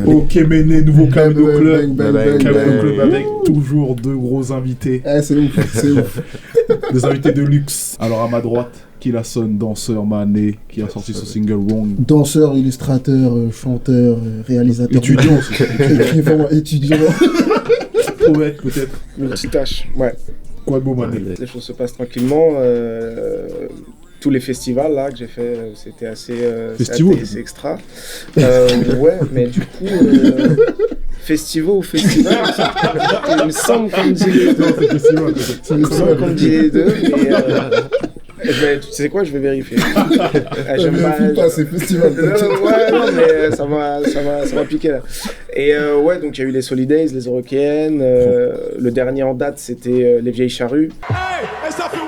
Ok, Méné, nouveau Camino Club. Bang, bang, Camino bang. Club avec toujours deux gros invités. C'est ouf. Des invités de luxe. Alors à ma droite, Killason, danseur, Mané, qui a sorti son single Wrong. Danseur, illustrateur, chanteur, réalisateur. Étudiant aussi. Écrivain, étudiant. Poète peut-être. Multitâche, ouais. Quoi de beau, Mané? Les choses se passent tranquillement. Tous les festivals là que j'ai fait, c'était assez extra. Ouais, mais du coup, festivals ou festival, il me semble qu'on me dit les deux. Il me semble qu'on me dit les deux, mais tu sais quoi, je vais vérifier. J'aime pas ces festivals. Non, mais ça m'a piqué là. Et ouais, donc il y a eu les Solidays, les Eurokéennes. Le dernier en date, c'était les Vieilles Charrues. Hey, ça fait 1,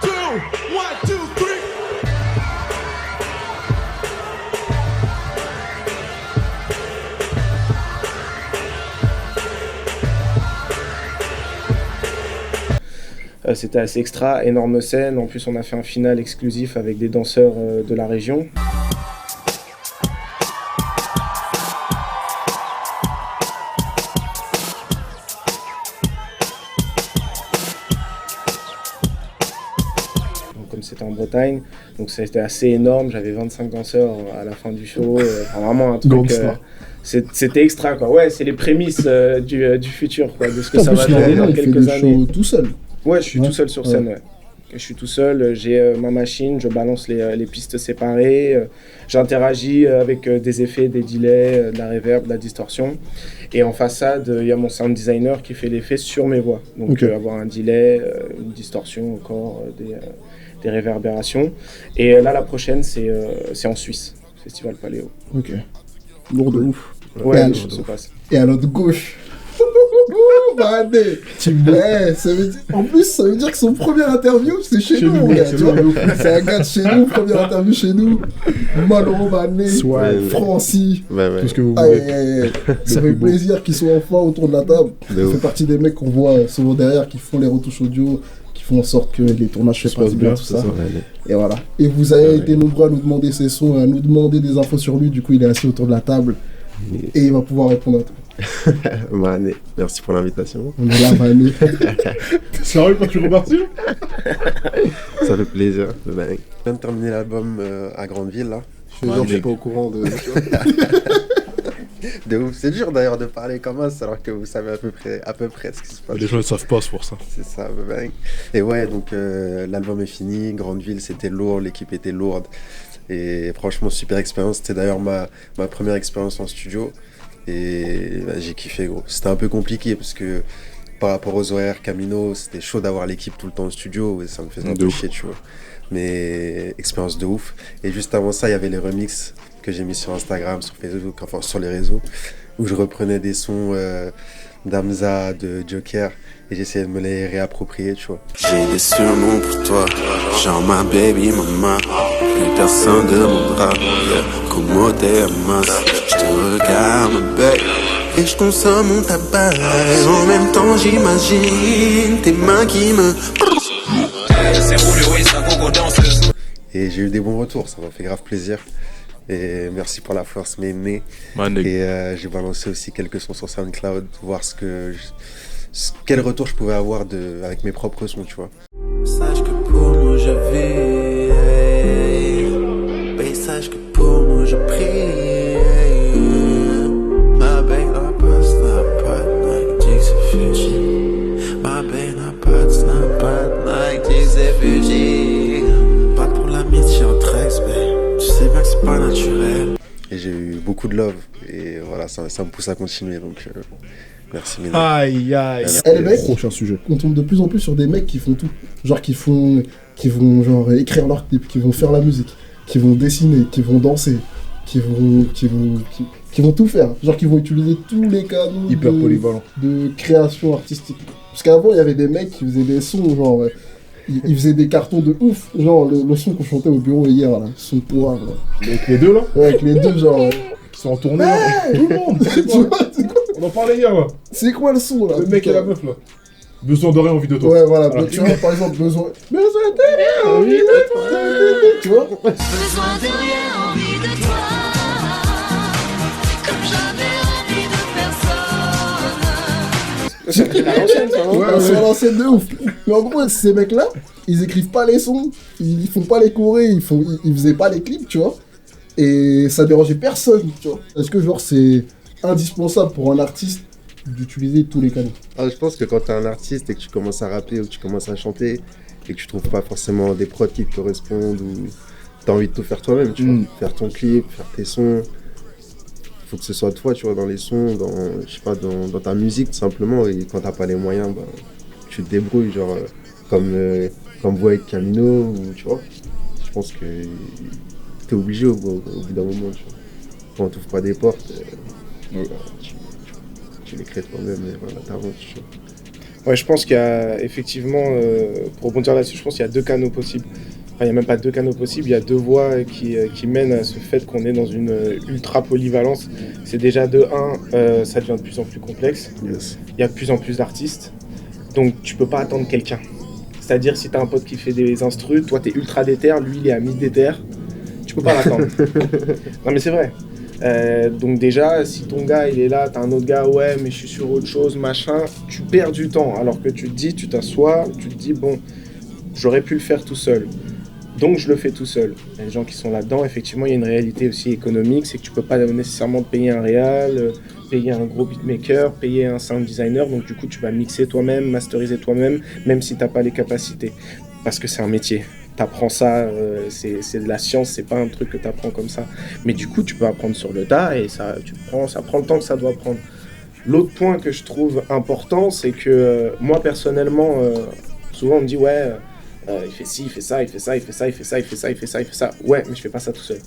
2, 1, 2, 3. C'était assez extra, énorme scène. En plus, on a fait un final exclusif avec des danseurs de la région. Donc, comme c'était en Bretagne, donc c'était assez énorme. J'avais 25 danseurs à la fin du show. Enfin, vraiment un truc. C'était extra, quoi. Ouais, c'est les prémices du futur, quoi, de ce que ça va donner dans quelques années. Tout seul. Ouais, je suis tout seul sur scène, ouais. Je suis tout seul, j'ai ma machine, je balance les pistes séparées, j'interagis avec des effets, des delays, de la reverb, de la distorsion. Et en façade, il y a mon sound designer qui fait l'effet sur mes voix. Donc avoir un delay, une distorsion encore, des réverbérations. Et là, la prochaine, c'est en Suisse, Festival Paléo. Ok. Lourd de ouf. Ouais, les choses se passent. Et à l'autre gauche. En plus, ça veut dire que son premier interview, c'est chez nous. C'est un gars de chez nous, première interview chez nous. Malheureux, Mané, Francis. Tout ce que vous voulez. Ça fait plaisir qu'ils soient enfin autour de la table. Ça fait partie des mecs qu'on voit souvent derrière, qui font les retouches audio, qui font en sorte que les tournages se passent bien, tout ça. Et voilà. Et vous avez été nombreux à nous demander ses sons, à nous demander des infos sur lui. Du coup, il est assis autour de la table et il va pouvoir répondre à tout. Mané, merci pour l'invitation. On est là, Mané. T'es sérieux quand tu repartis? Ça fait plaisir. Je viens de terminer l'album à Grandeville là. Je suis pas au courant de. De ouf. C'est dur d'ailleurs de parler comme ça alors que vous savez à peu près ce qui se passe. Les gens ne savent pas, c'est pour ça. C'est ça, bang. Et ouais, donc l'album est fini. Grandeville, c'était lourd, l'équipe était lourde. Et franchement, super expérience. C'était d'ailleurs ma première expérience en studio. Et j'ai kiffé, gros. C'était un peu compliqué parce que par rapport aux horaires Camino, c'était chaud d'avoir l'équipe tout le temps au studio et ça me faisait un peu chier, tu vois. Mais expérience de ouf. Et juste avant ça, il y avait les remixes que j'ai mis sur Instagram, sur Facebook, enfin sur les réseaux, où je reprenais des sons d'Amza, de Joker, et j'essayais de me les réapproprier, tu vois. J'ai des surnoms pour toi, genre ma baby mama, plus personne de mon bras, comme t'es masse, je te regarde ma baby, et je consomme mon tabac, et en même temps j'imagine tes mains qui me... Et j'ai eu des bons retours, ça m'a fait grave plaisir. Et merci pour la force, Méné. Et j'ai balancé aussi quelques sons sur SoundCloud, voir quel retour je pouvais avoir avec mes propres sons, tu vois. Sache que pour moi je vis, et sache que pour moi je prie. Ma belle n'a pas de snap, Nike, c'est Fuji. Ma belle n'a pas de snap, Nike, c'est Fuji. Pas pour l'amitié entre ex, mais tu sais bien que c'est pas naturel. Et j'ai eu beaucoup de love, et voilà, ça me pousse à continuer, donc merci Méné. Aïe aïe. Les mecs, prochain sujet. On tombe de plus en plus sur des mecs qui font tout. Genre qui vont genre écrire leur clip, qui vont faire la musique, qui vont dessiner, qui vont danser, qui vont tout faire. Genre qui vont utiliser tous les canaux Hyper polyvalent. de création artistique. Parce qu'avant, il y avait des mecs qui faisaient des sons, genre... Ils faisaient des cartons de ouf, genre le son qu'on chantait au bureau hier, là, son pourra, là. Avec les deux là? Ouais, avec les deux, genre... Qui sont en tournée là. Tout le monde. C'est quoi? On en parlait hier là. C'est quoi le son là? Le mec et la meuf là. Besoin de rien, envie de toi. Ouais, voilà, tu vois, par exemple, besoin de rien, envie de toi. Tu vois? Besoin de rien, envie de toi. Comme jamais C'est à l'ancienne, ça, non? Ouais, sur l'ancienne de ouf. Mais en gros, ces mecs-là, ils écrivent pas les sons, ils font pas les chorés, ils faisaient pas les clips, tu vois. Et ça dérangeait personne, tu vois. Est-ce que genre c'est indispensable pour un artiste d'utiliser tous les canaux? Je pense que quand t'es un artiste et que tu commences à rapper ou que tu commences à chanter et que tu trouves pas forcément des prods qui te correspondent ou t'as envie de tout faire toi-même, tu vois. Faire ton clip, faire tes sons. Faut que ce soit toi, tu vois, dans les sons, dans ta musique tout simplement. Et quand t'as pas les moyens, tu te débrouilles, genre comme vous avec Camino, ou tu vois. Je pense que t'es obligé au bout d'un moment, tu vois. Quand on t'ouvre pas des portes, tu les crées toi-même et voilà, t'avances, tu vois. Ouais, je pense qu'il y a effectivement, pour rebondir là-dessus, je pense qu'il y a deux canaux possibles. Enfin, il n'y a même pas deux canaux possibles, il y a deux voies qui mènent à ce fait qu'on est dans une ultra polyvalence. C'est déjà de 1, ça devient de plus en plus complexe. Yes. Il y a de plus en plus d'artistes, donc tu peux pas attendre quelqu'un. C'est-à-dire si t'as un pote qui fait des instrus, toi t'es ultra déter, lui il est à mi-déter, tu peux pas l'attendre. Non mais c'est vrai. Donc déjà, si ton gars il est là, t'as un autre gars, ouais mais je suis sur autre chose, machin, tu perds du temps. Alors que tu t'assois, tu te dis bon, j'aurais pu le faire tout seul. Donc je le fais tout seul. Il y a des gens qui sont là-dedans, effectivement il y a une réalité aussi économique, c'est que tu peux pas nécessairement te payer un réal, payer un gros beatmaker, payer un sound designer, donc du coup tu vas mixer toi-même, masteriser toi-même, même si t'as pas les capacités. Parce que c'est un métier. T'apprends ça, c'est de la science, c'est pas un truc que t'apprends comme ça. Mais du coup tu peux apprendre sur le tas et ça prend le temps que ça doit prendre. L'autre point que je trouve important, c'est que moi personnellement, souvent on me dit ouais, il fait ci, il fait ça, il fait ça, il fait ça, il fait ça, il fait ça, il fait ça, il fait ça. Ouais, mais je fais pas ça tout seul.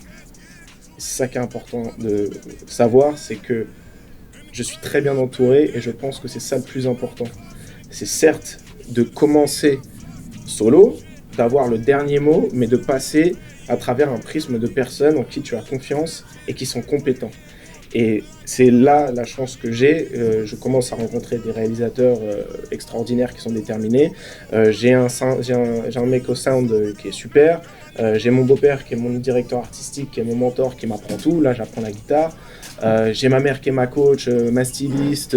C'est ça qui est important de savoir, c'est que je suis très bien entouré et je pense que c'est ça le plus important. C'est certes de commencer solo, d'avoir le dernier mot, mais de passer à travers un prisme de personnes en qui tu as confiance et qui sont compétents. Et c'est là la chance que j'ai. Je commence à rencontrer des réalisateurs extraordinaires qui sont déterminés. J'ai un mec au sound qui est super. J'ai mon beau-père qui est mon directeur artistique, qui est mon mentor, qui m'apprend tout. Là, j'apprends la guitare. J'ai ma mère qui est ma coach, ma styliste.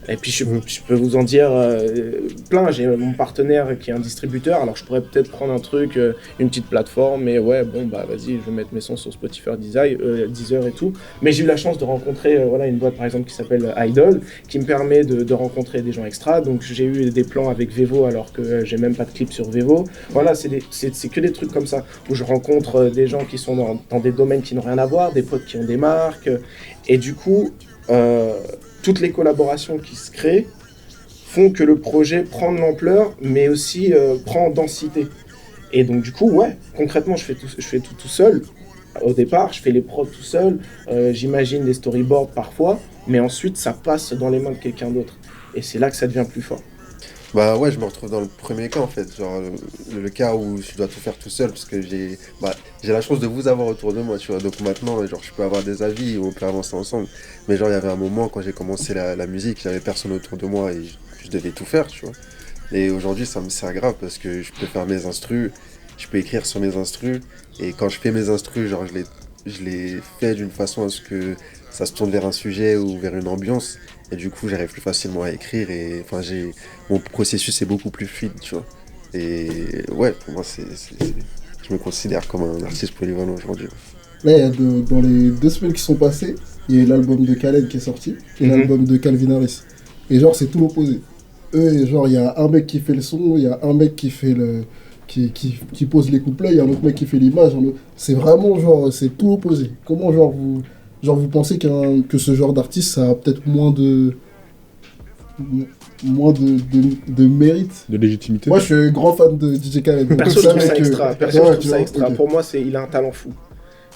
Et puis je peux vous en dire plein. J'ai mon partenaire qui est un distributeur, alors je pourrais peut-être prendre un truc, une petite plateforme, mais ouais bon bah vas-y, je vais mettre mes sons sur Spotify, Deezer et tout. Mais j'ai eu la chance de rencontrer une boîte par exemple qui s'appelle Idol, qui me permet de rencontrer des gens extra. Donc j'ai eu des plans avec Vevo alors que j'ai même pas de clip sur Vevo. Voilà, c'est que des trucs comme ça où je rencontre des gens qui sont dans des domaines qui n'ont rien à voir, des potes qui ont des marques, et du coup toutes les collaborations qui se créent font que le projet prend de l'ampleur, mais aussi prend en densité. Et donc du coup, ouais, concrètement, je fais tout seul. Au départ, je fais les prods tout seul, j'imagine les storyboards parfois, mais ensuite, ça passe dans les mains de quelqu'un d'autre. Et c'est là que ça devient plus fort. Bah ouais, je me retrouve dans le premier cas en fait, genre le cas où je dois tout faire tout seul parce que j'ai la chance de vous avoir autour de moi, tu vois. Donc maintenant, genre je peux avoir des avis, on peut avancer ensemble. Mais genre il y avait un moment quand j'ai commencé la musique, j'avais personne autour de moi et je devais tout faire, tu vois. Et aujourd'hui, ça me sert grave parce que je peux faire mes instrus, je peux écrire sur mes instrus et quand je fais mes instrus, genre je les fais d'une façon à ce que ça se tourne vers un sujet ou vers une ambiance. Et du coup, j'arrive plus facilement à écrire et enfin, mon processus est beaucoup plus fluide, tu vois. Et ouais, pour moi, je me considère comme un artiste polyvalent aujourd'hui. Là, dans les 2 semaines qui sont passées, il y a eu l'album de Khaled qui est sorti et l'album de Calvin Harris. Et genre, c'est tout l'opposé. Eux, genre, il y a un mec qui fait le son, il y a un mec qui fait qui pose les couplets, il y a un autre mec qui fait l'image. C'est vraiment genre, c'est tout opposé. Comment vous pensez que ce genre d'artiste, ça a peut-être moins de mérite? De légitimité? Moi, je suis grand fan de DJ Khaled. Perso, je trouve ça extra. Okay. Pour moi, il a un talent fou.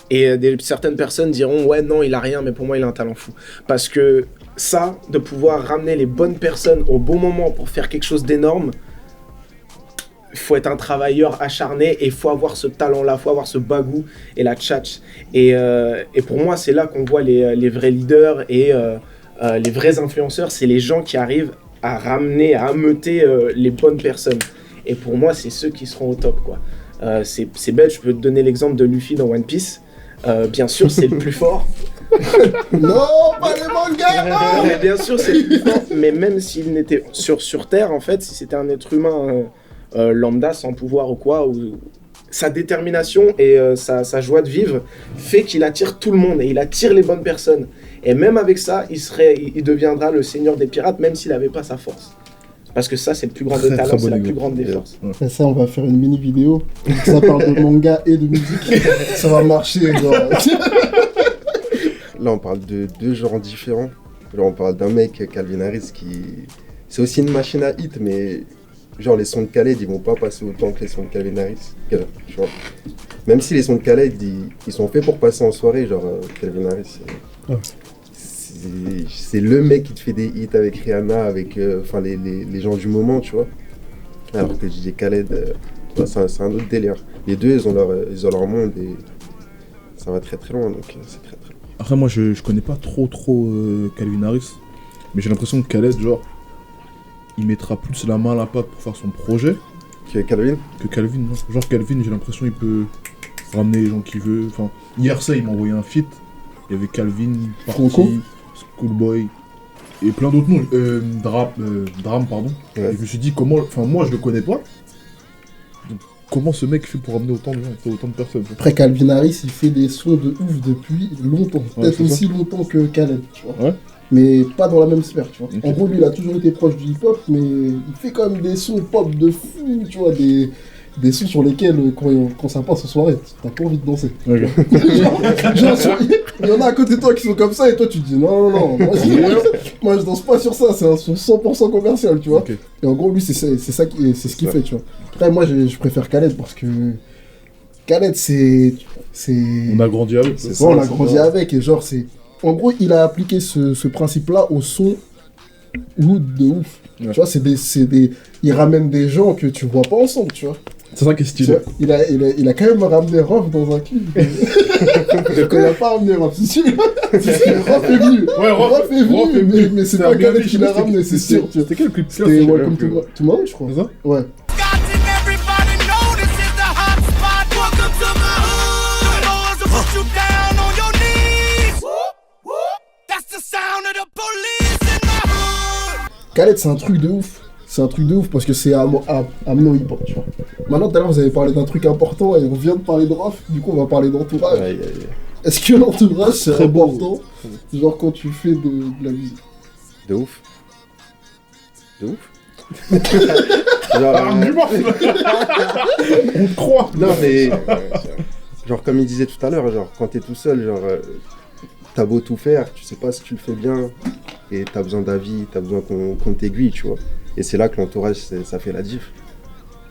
Et certaines personnes diront, ouais, non, il a rien, mais pour moi, il a un talent fou. Parce que ça, de pouvoir ramener les bonnes personnes au bon moment pour faire quelque chose d'énorme, il faut être un travailleur acharné et il faut avoir ce talent-là, il faut avoir ce bagou et la tchatch. Et pour moi, c'est là qu'on voit les vrais leaders et les vrais influenceurs. C'est les gens qui arrivent à ramener, à ameuter les bonnes personnes. Et pour moi, c'est ceux qui seront au top, quoi. C'est bête, je peux te donner l'exemple de Luffy dans One Piece. Bien sûr, c'est le plus fort. Non, pas les mangas. Mais bien sûr, c'est plus fort. Mais même s'il n'était sur Terre, en fait, si c'était un être humain lambda, sans pouvoir ou quoi, ou sa détermination et sa joie de vivre fait qu'il attire tout le monde et il attire les bonnes personnes. Et même avec ça, il deviendra le seigneur des pirates, même s'il n'avait pas sa force. Parce que ça, c'est le plus grand des talents, c'est la plus grande des forces. Et ça, on va faire une mini vidéo. Ça parle de manga et de musique. Ça va marcher, genre. Là, on parle de deux genres différents. Là, on parle d'un mec, Calvin Harris, qui... C'est aussi une machine à hit, mais... Genre, les sons de Khaled, ils vont pas passer autant que les sons de Calvin Harris. Tu vois. Même si les sons de Khaled, ils sont faits pour passer en soirée, genre, Calvin Harris... C'est le mec qui te fait des hits avec Rihanna, avec les gens du moment, tu vois. Alors que DJ Khaled, c'est un autre délire. Les deux, ils ont leur monde et ça va très très loin, donc c'est très très loin. Après, moi, je connais pas trop Calvin Harris, mais j'ai l'impression que Khaled, genre, il mettra plus la main à la pâte pour faire son projet que Calvin. Non. Genre, Calvin, j'ai l'impression qu'il peut ramener les gens qu'il veut. Enfin, hier, il m'a envoyé un feat. Il y avait Calvin, Party, Schoolboy et plein d'autres noms. Drame, pardon. Ouais. Et je me suis dit, comment. Enfin, moi, je le connais pas. Donc, comment ce mec fait pour ramener autant de gens, autant de personnes? Après, Calvin Harris, il fait des sons de ouf depuis longtemps. Peut-être aussi longtemps que Khaled, tu vois. Ouais. Mais pas dans la même sphère, tu vois. Okay. En gros, lui, il a toujours été proche du hip-hop, mais il fait quand même des sons pop de fou, tu vois, des sons sur lesquels, quand ça passe en soirée, t'as pas envie de danser. Okay. genre, il y en a à côté de toi qui sont comme ça, et toi, tu te dis, non, moi, je danse pas sur ça, c'est un son 100% commercial, tu vois. Okay. Et en gros, lui, c'est ce qu'il fait, tu vois. Après, moi, je préfère Khaled, parce que Khaled, c'est... On a grandi avec. On a grandi avec, et genre, c'est... En gros, il a appliqué ce principe-là au son de ouf. Ouais. Tu vois, il ramène des gens que tu vois pas ensemble, tu vois. C'est ça qui est stylé. Il a quand même ramené Rof dans un clip. Il a pas ramené Rof, c'est sûr. Rof est venu. Ouais, Rof est venu, mais c'est pas Khaled qui l'a ramené, c'est sûr. C'était quel clip? C'était Welcome to Tomorrow, je crois. C'est ça? Ouais. Khaled, c'est un truc de ouf. C'est un truc de ouf parce que c'est amené au hip-hop, tu vois. Maintenant, tout à l'heure, vous avez parlé d'un truc important et on vient de parler de Rof. Du coup, on va parler d'entourage. Est-ce que l'entourage, c'est très important, genre quand tu fais de la musique? De ouf. Genre, on te croit. Non, mais... genre, comme il disait tout à l'heure, genre, quand t'es tout seul, genre... t'as beau tout faire, tu sais pas si tu le fais bien, et t'as besoin d'avis, t'as besoin qu'on t'aiguille, tu vois. Et c'est là que l'entourage, ça fait la diff.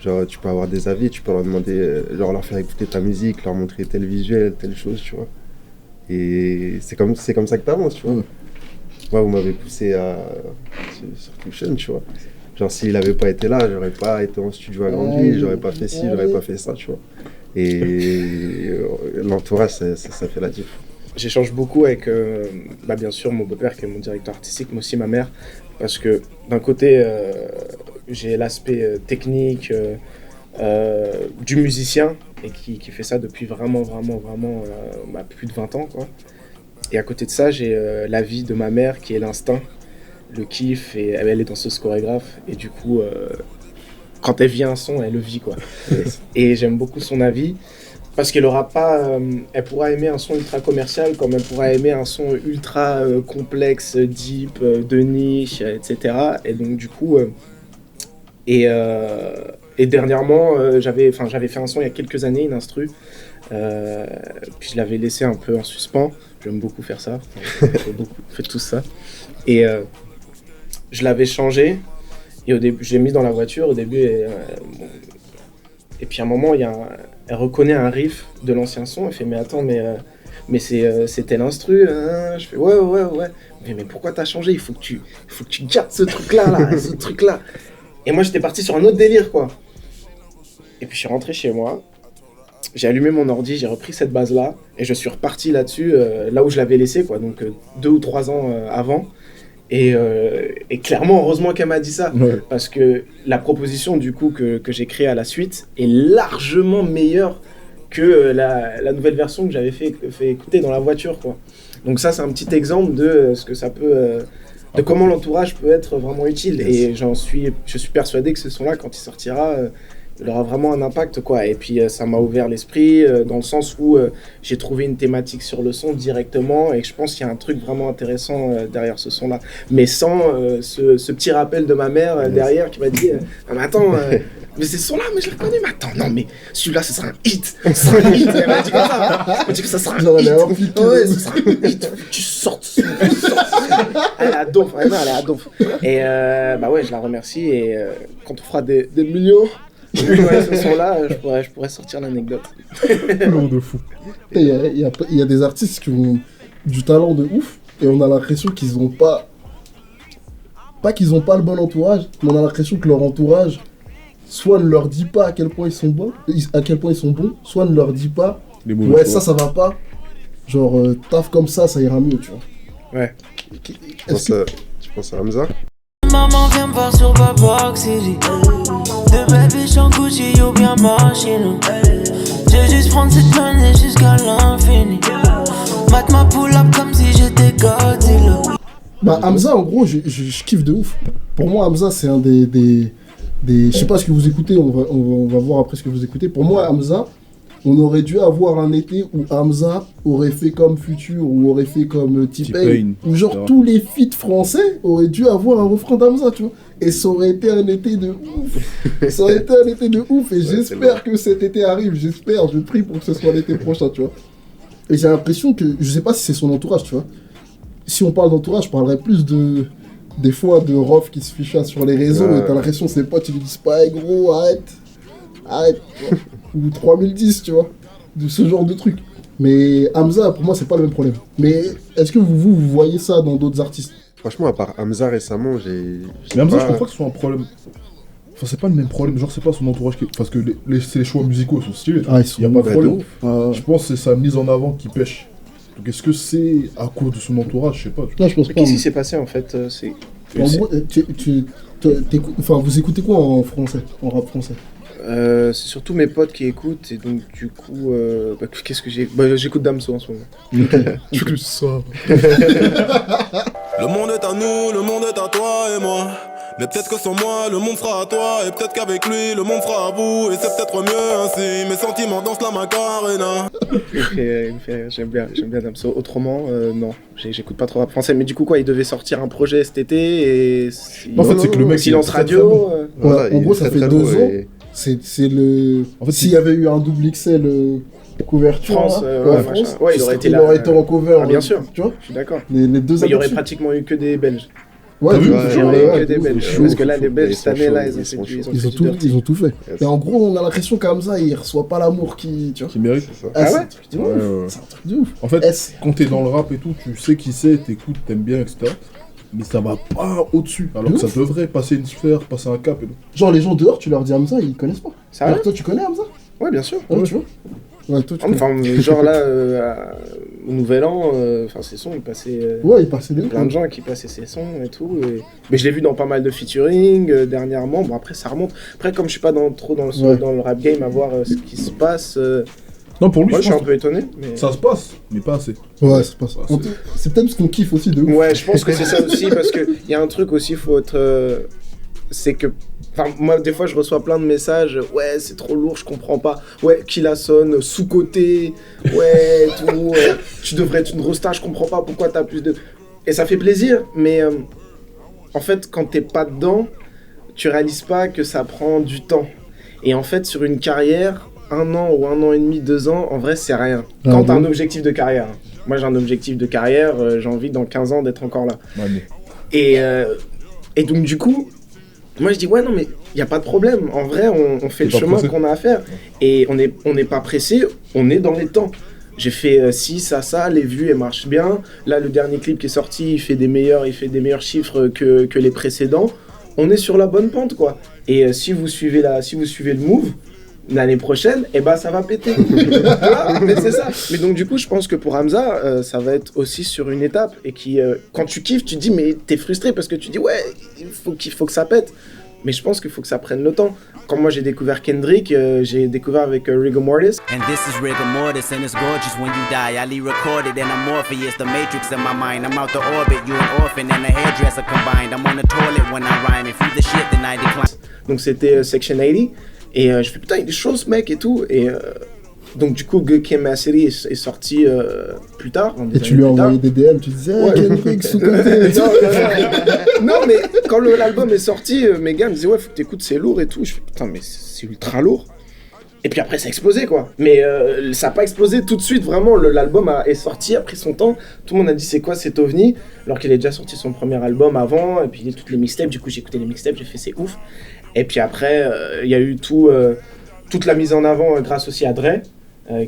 Genre, tu peux avoir des avis, tu peux leur demander, genre leur faire écouter ta musique, leur montrer tel visuel, telle chose, tu vois. Et c'est comme ça que t'avances, tu vois. Moi, vous m'avez poussé sur Tuition, tu vois. Genre, s'il avait pas été là, j'aurais pas été en studio à Grandville, j'aurais pas fait ci, j'aurais pas fait ça, tu vois. Et l'entourage, ça fait la diff. J'échange beaucoup avec, bien sûr, mon beau-père qui est mon directeur artistique, mais aussi ma mère, parce que d'un côté, j'ai l'aspect technique du musicien, et qui fait ça depuis vraiment plus de 20 ans, quoi. Et à côté de ça, j'ai la vie de ma mère, qui est l'instinct, le kiff, et elle est danseuse chorégraphe, et du coup, quand elle vit un son, elle le vit, quoi. Et j'aime beaucoup son avis. Parce qu'elle aura pas, elle pourra aimer un son ultra commercial comme elle pourra aimer un son ultra complexe, deep, de niche, etc. Et donc du coup, et dernièrement, j'avais fait un son il y a quelques années, une instru, puis je l'avais laissé un peu en suspens. J'aime beaucoup faire ça, faites tout ça. Et je l'avais changé. Et au début, je l'ai mis dans la voiture au début. Et puis à un moment, elle reconnaît un riff de l'ancien son. Elle fait mais attends, mais c'était l'instru. Je fais ouais. Mais pourquoi t'as changé? Il faut que tu gardes ce truc-là, ce truc-là. Et moi, j'étais parti sur un autre délire, quoi. Et puis je suis rentré chez moi. J'ai allumé mon ordi, j'ai repris cette base-là. Et je suis reparti là-dessus, là où je l'avais laissé, quoi. Donc 2 ou 3 ans avant. Et clairement, heureusement qu'elle m'a dit ça, parce que la proposition du coup que j'ai créée à la suite est largement meilleure que la nouvelle version que j'avais fait écouter dans la voiture, quoi. Donc ça, c'est un petit exemple de ce que ça peut... de comment l'entourage peut être vraiment utile. Et je suis persuadé que ce son-là, quand il sortira, il aura vraiment un impact, quoi. Et puis ça m'a ouvert l'esprit dans le sens où j'ai trouvé une thématique sur le son directement et que je pense qu'il y a un truc vraiment intéressant derrière ce son-là. Mais sans ce petit rappel de ma mère derrière qui m'a dit ah, mais attends, mais c'est ce son-là, mais je l'ai reconnu. Mais attends, non, mais celui-là, ce sera un hit. Ce sera un hit. Elle m'a dit comme ça. Elle m'a dit que ça sera un hit. Ouais, ce sera un hit. Tu sortes. Elle est à donf. Elle est à donf. Et bah ouais, je la remercie. Et quand on fera des millions, ce son-là, je pourrais sortir l'anecdote. Non, de fou. Il y a des artistes qui ont du talent de ouf et on a l'impression qu'ils ont pas qu'ils ont pas le bon entourage, mais on a l'impression que leur entourage soit ne leur dit pas à quel point ils sont bons, soit ne leur dit pas ouais ça va pas, genre taf comme ça ira mieux, tu vois. Ouais. Tu penses à Hamza? Maman vient me voir sur Babok City. De bébé en Gucci ou bien Machino. Je juste prendre cette monnaie jusqu'à l'infini. Mate ma pull-up comme si j'étais Godzilla. Bah Hamza en gros je kiffe de ouf. Pour moi Hamza c'est un des je sais pas ce que vous écoutez, on va voir après ce que vous écoutez. Pour moi Hamza, on aurait dû avoir un été où Hamza aurait fait comme Future ou aurait fait comme T-Pain. Où genre tous les feats français auraient dû avoir un refrain d'Hamza, tu vois. Et ça aurait été un été de ouf. Ça aurait été un été de ouf et j'espère que cet été arrive. J'espère, je prie pour que ce soit l'été prochain, tu vois. Et j'ai l'impression que, je sais pas si c'est son entourage, tu vois. Si on parle d'entourage, je parlerais plus des fois de Rof qui se ficha sur les réseaux et t'as l'impression que ses potes ils lui disent pas hey, gros arrête ou 3010 tu vois, de ce genre de truc. Mais Hamza pour moi c'est pas le même problème. Mais est-ce que vous voyez ça dans d'autres artistes? Franchement à part Hamza récemment mais Hamza je pense pas que ce soit un problème. Enfin c'est pas le même problème, genre c'est pas son entourage qui... parce que c'est les choix musicaux ils sont stylés, y a pas de problème. Je pense que c'est sa mise en avant qui pêche. Donc est-ce que c'est à cause de son entourage, je sais pas. Non, je pense pas. Qu'est-ce qui s'est passé en fait En gros, vous écoutez quoi en français, en rap français? C'est surtout mes potes qui écoutent et donc du coup, qu'est-ce que j'ai... j'écoute Damso en ce moment. Plus ça. Le monde est à nous, le monde est à toi et moi. Mais peut-être que sans moi, le monde sera à toi. Et peut-être qu'avec lui, le monde sera à vous. Et c'est peut-être mieux ainsi. Mes sentiments dansent la Macarena. Il me fait rire, j'aime bien Damso. Autrement, non, j'écoute pas trop rap français. Mais du coup, quoi, il devait sortir un projet cet été et... En fait, c'est que le mec... Silence Radio... en gros, ça fait 2 ans. C'est le... En fait, s'il y avait eu un double XL... couverture France, France, ouais, il aurait été là. Il aurait été en cover. Bien sûr, tu vois. Je suis d'accord. Les deux. Il y aurait pratiquement eu que des Belges. Ouais, il y aurait que des Belges. Parce que là, les Belges cette année, là, ils ont tout fait. Et en gros, on a l'impression qu'Hamza, il reçoit pas l'amour qui mérite. C'est ouais. C'est un truc de ouf. En fait, quand t'es dans le rap et tout, tu sais qui c'est, t'écoutes, t'aimes bien, etc. Mais ça va pas au-dessus. Alors que ça devrait passer une sphère, passer un cap et tout. Genre les gens dehors, tu leur dis Hamza, ils connaissent pas. Alors toi, tu connais Hamza? Ouais, bien sûr. Ouais, tu vois. Ouais, toi, enfin, genre là, au Nouvel An, ses sons, il passait plein de gens qui passaient ses sons et tout. Mais je l'ai vu dans pas mal de featuring dernièrement. Bon, après, ça remonte. Après, comme je suis pas trop dans le rap game à voir ce qui se passe... Non, pour lui, moi, je suis un peu étonné. Mais... Ça se passe, mais pas assez. Ouais, ça se passe. C'est peut-être parce qu'on kiffe aussi de ouf. Ouais, je pense que c'est ça aussi, parce qu'il y a un truc aussi, faut être... c'est que... Enfin, moi, des fois, je reçois plein de messages. Ouais, c'est trop lourd, je comprends pas. Ouais, qui la sonne, sous-côté. Ouais, tout. Tu devrais être une rosta, je comprends pas pourquoi t'as plus de... Et ça fait plaisir, mais... en fait, quand t'es pas dedans, tu réalises pas que ça prend du temps. Et en fait, sur une carrière... 1 an ou 1 an et demi, 2 ans, en vrai, c'est rien. Quand t'as un objectif de carrière. Moi, j'ai un objectif de carrière, j'ai envie dans 15 ans d'être encore là. Et donc, du coup, moi, je dis, ouais, non, mais il n'y a pas de problème. En vrai, on fait le chemin qu'on a à faire. Et on n'est pas pressé, on est dans les temps. J'ai fait ci, ça, les vues, elles marchent bien. Là, le dernier clip qui est sorti, il fait des meilleurs chiffres que les précédents. On est sur la bonne pente, quoi. Et si vous suivez le move, l'année prochaine, ça va péter. Voilà, mais c'est ça. Mais donc du coup, je pense que pour Hamza, ça va être aussi sur une étape et qui, quand tu kiffes, tu te dis mais t'es frustré parce que tu dis ouais, il faut que ça pète. Mais je pense qu'il faut que ça prenne le temps. Quand moi j'ai découvert Kendrick, j'ai découvert avec Rigor Mortis. And this is rigor mortis, and it's gorgeous when you die. I recorded and I'm Morpheus, the matrix in my mind. I'm out the orbit, you an orphan and a hairdresser combined. I'm on the toilet when I rhyme. If you the shit, then I decline. Donc c'était Section 80. Et je fais putain, il y a des choses, mec, et tout. Et donc du coup, Good Kid, Mad City est sorti plus tard. Et tu lui as envoyé des DM, tu disais, Kendrick, sous-côté. Non, mais quand l'album est sorti, mes gars me disaient, ouais, faut que t'écoutes, c'est lourd et tout. Je fais putain, mais c'est ultra lourd. Et puis après, ça a explosé, quoi. Mais ça n'a pas explosé tout de suite, vraiment. L'album est sorti, a pris son temps. Tout le monde a dit, c'est quoi cet ovni? Alors qu'il a déjà sorti son premier album avant. Et puis toutes les mixtapes, du coup, j'ai écouté les mixtapes, j'ai fait, c'est ouf. Et puis après, il y a eu toute la mise en avant grâce aussi à Dre.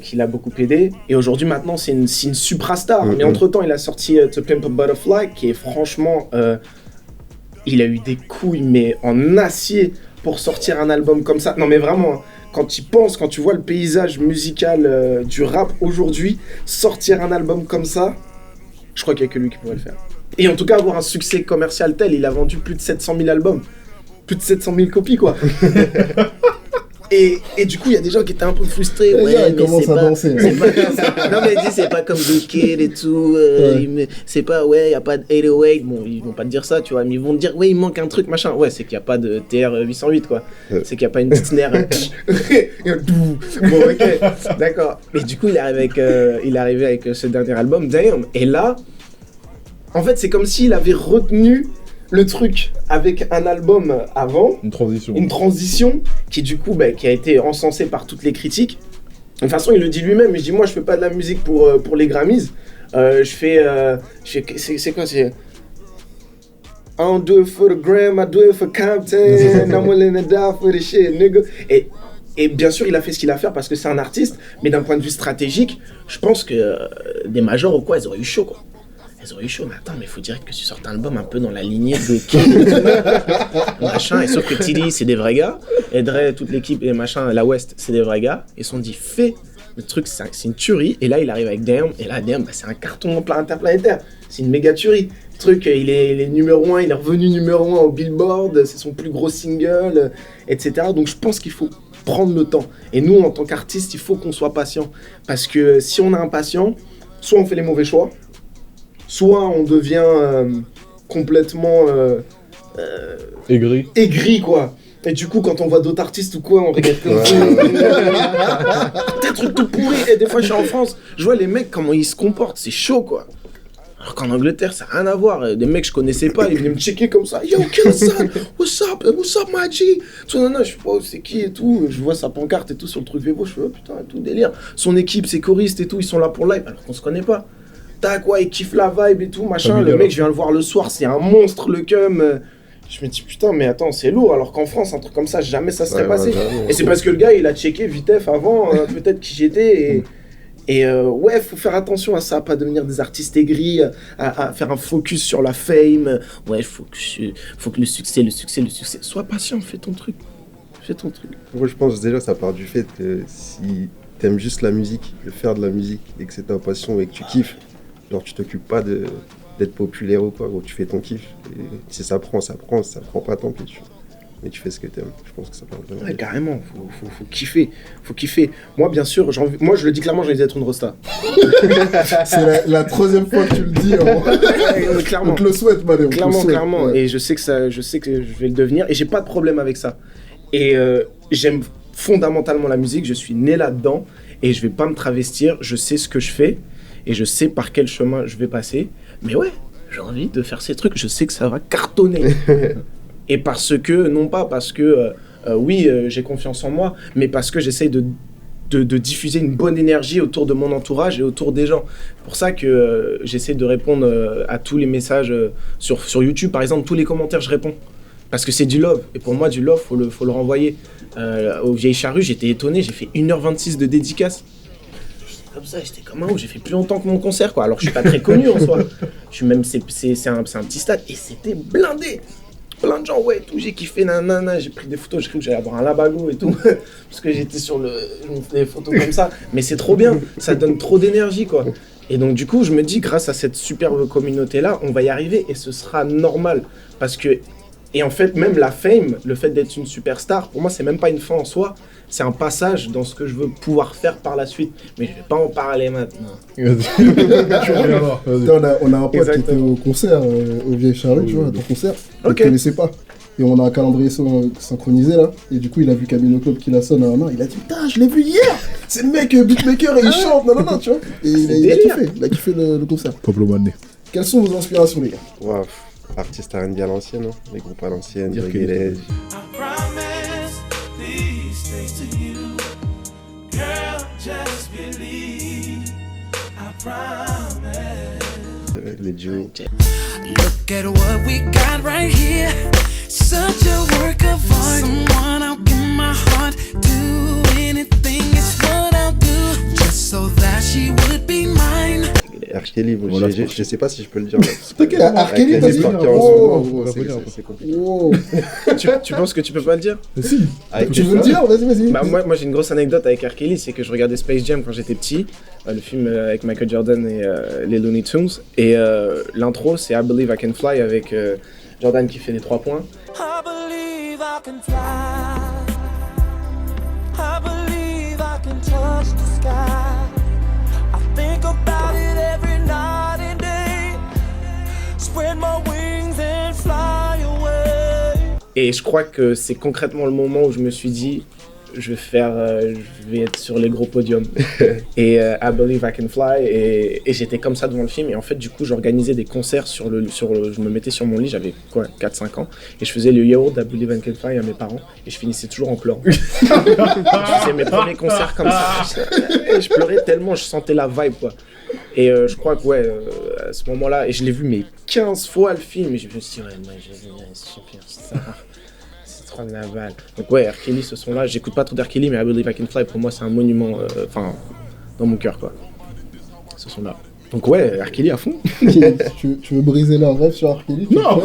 Qui l'a beaucoup aidé. Et aujourd'hui, maintenant, c'est une suprastar. Mais entre-temps, il a sorti To Pimp a Butterfly, qui est franchement... il a eu des couilles, mais en acier, pour sortir un album comme ça. Non, mais vraiment, quand tu penses, quand tu vois le paysage musical du rap aujourd'hui, sortir un album comme ça, je crois qu'il n'y a que lui qui pourrait le faire. Et en tout cas, avoir un succès commercial tel, il a vendu plus de 700 000 albums. Plus de 700 000 copies, quoi. Et du coup, il y a des gens qui étaient un peu frustrés. Ouais, mais c'est pas... Non, mais dis, c'est pas comme The Kid et tout. C'est pas, ouais, il n'y a pas de 808. Bon, ils vont pas te dire ça, tu vois. Mais ils vont te dire, ouais, il manque un truc, machin. Ouais, c'est qu'il n'y a pas de TR-808, quoi. C'est qu'il n'y a pas une petite snare. Bon, ok, d'accord. Et du coup, il est arrivé avec ce dernier album, Damn. Et là, en fait, c'est comme s'il avait retenu le truc avec un album avant, une transition qui du coup qui a été encensée par toutes les critiques. De toute façon, il le dit lui-même, il dit moi je fais pas de la musique pour les Grammys, je fais c'est quoi, c'est I don't do it for the gram, I do it for Compton, I'm willing to die for the shit, nigga. Et bien sûr, il a fait ce qu'il a à faire parce que c'est un artiste, mais d'un point de vue stratégique, je pense que des majors ou quoi, ils auraient eu chaud, quoi. Ils auraient eu chaud, mais attends, mais il faut direct que tu sortes un album un peu dans la lignée de Kid, machin, et sauf que Tilly, c'est des vrais gars, et Dre, toute l'équipe, et machin, la West, c'est des vrais gars, ils se sont dit, fais, le truc, c'est une tuerie, et là, il arrive avec Damn, et là, Damn, c'est un carton interplanétaire, c'est une méga tuerie. Le truc, il est numéro 1, il est revenu numéro 1 au Billboard, c'est son plus gros single, etc. Donc je pense qu'il faut prendre le temps. Et nous, en tant qu'artistes, il faut qu'on soit patient, parce que si on est impatient, soit on fait les mauvais choix, soit on devient complètement aigri, quoi. Et du coup, quand on voit d'autres artistes ou quoi, on regarde comme ça. Des trucs tout pourris. Et des fois, je suis en France, je vois les mecs, comment ils se comportent. C'est chaud, quoi. Alors qu'en Angleterre, ça n'a rien à voir. Des mecs que je connaissais pas, ils venaient me checker comme ça. Yo, Killson, what's up, my G? Tout, non, je sais pas, c'est qui et tout. Je vois sa pancarte et tout sur le truc Vevo. Je fais, oh putain, tout délire. Son équipe, ses choristes et tout, ils sont là pour live, alors qu'on se connaît pas. Tac, ouais, il kiffe la vibe et tout, machin. Le mec, je viens le voir le soir, c'est un monstre, le cum. Je me dis, putain, mais attends, c'est lourd. Alors qu'en France, un truc comme ça, jamais ça serait passé. Et c'est parce que le gars, il a checké Vitef avant, peut-être qui j'étais. Ouais, faut faire attention à ça, pas devenir des artistes aigris, à faire un focus sur la fame. Ouais, faut que le succès. Sois patient, fais ton truc. Moi, je pense déjà, ça part du fait que si t'aimes juste la musique, de faire de la musique, et que c'est ta passion et que tu kiffes, genre tu t'occupes pas d'être populaire ou quoi, gros, tu fais ton kiff. Et si ça prend pas, tant pis. Mais tu fais ce que t'aimes. Je pense que ça parle vraiment. Ouais, carrément, faut kiffer. Moi, bien sûr, moi je le dis clairement, j'ai envie d'être une rosta. C'est la troisième fois que tu le dis. Clairement. On te le souhaite, Mané. Clairement. Ouais. Et je sais que je vais le devenir. Et j'ai pas de problème avec ça. Et j'aime fondamentalement la musique, je suis né là-dedans. Et je vais pas me travestir, je sais ce que je fais. Et je sais par quel chemin je vais passer. Mais ouais, j'ai envie de faire ces trucs. Je sais que ça va cartonner. Et non pas parce que, j'ai confiance en moi, mais parce que j'essaye de diffuser une bonne énergie autour de mon entourage et autour des gens. C'est pour ça que j'essaie de répondre à tous les messages sur YouTube. Par exemple, tous les commentaires, je réponds. Parce que c'est du love. Et pour moi, du love, faut le renvoyer. Aux Vieilles Charrues, j'étais étonné. J'ai fait 1h26 de dédicace. Comme ça, j'étais comme un ouf, j'ai fait plus longtemps que mon concert, quoi. Alors je suis pas très connu en soi. Je suis même, c'est un petit stade et c'était blindé. Plein de gens, ouais, tout, j'ai kiffé, nanana, j'ai pris des photos, j'ai cru que j'allais avoir un labago et tout, parce que j'étais je me faisais des photos comme ça. Mais c'est trop bien, ça donne trop d'énergie, quoi. Et donc du coup, je me dis, grâce à cette superbe communauté-là, on va y arriver et ce sera normal. Parce que Et en fait, même la fame, le fait d'être une superstar, pour moi, c'est même pas une fin en soi. C'est un passage dans ce que je veux pouvoir faire par la suite. Mais je vais pas en parler maintenant. On a un pote qui était au concert, au Vieille Charlotte, tu vois, à ton concert. Il ne connaissait pas. Et on a un calendrier synchronisé là. Et du coup, il a vu Camino Club qui la sonne à un an. Il a dit putain, je l'ai vu hier. C'est le mec beatmaker et il chante. Non, tu vois. Et il a kiffé le concert. Pablo Mané. Quelles sont vos inspirations, les gars? Wow. Artistes R&B à l'ancienne, hein. Les groupes à l'ancienne, Reggae. Les duos. Look at what we got right here. Such a work of art. Someone I'll give my heart to. Anything is what I'll do. Just so that she would be mine. R. Kelly, voilà, je sais pas si je peux le dire. T'inquiète, R. Kelly, t'as dit. C'est compliqué. Tu penses que tu peux pas le dire? Si. Tu veux le dire? Vas-y. Bah, moi j'ai une grosse anecdote avec R. Kelly, c'est que je regardais Space Jam quand j'étais petit, le film avec Michael Jordan et les Looney Tunes, et l'intro c'est I Believe I Can Fly avec Jordan qui fait les 3 points. I believe I can fly. I believe I can touch the sky. I think about it every night and day. Spread my wings and fly away. Et je crois que c'est concrètement le moment où je me suis dit, je vais être sur les gros podiums. Et I Believe I Can Fly, et j'étais comme ça devant le film. Et en fait, du coup, j'organisais des concerts je me mettais sur mon lit, j'avais 4-5 ans, et je faisais le yaourt I Believe I Can Fly à mes parents, et je finissais toujours en pleurant. Je faisais mes premiers concerts comme ça, et je pleurais tellement, je sentais la vibe, quoi. Et je crois que, à ce moment-là, et je l'ai vu mais 15 fois le film, et je me suis dit, moi, je vais devenir superstar. De la balle. Donc R. Kelly, ce son-là, j'écoute pas trop d'R. Kelly, mais I Believe I Can Fly, pour moi, c'est un monument, dans mon cœur, quoi. Ce son-là. Donc R. Kelly à fond. tu veux briser leur rêve sur R. Kelly? Non.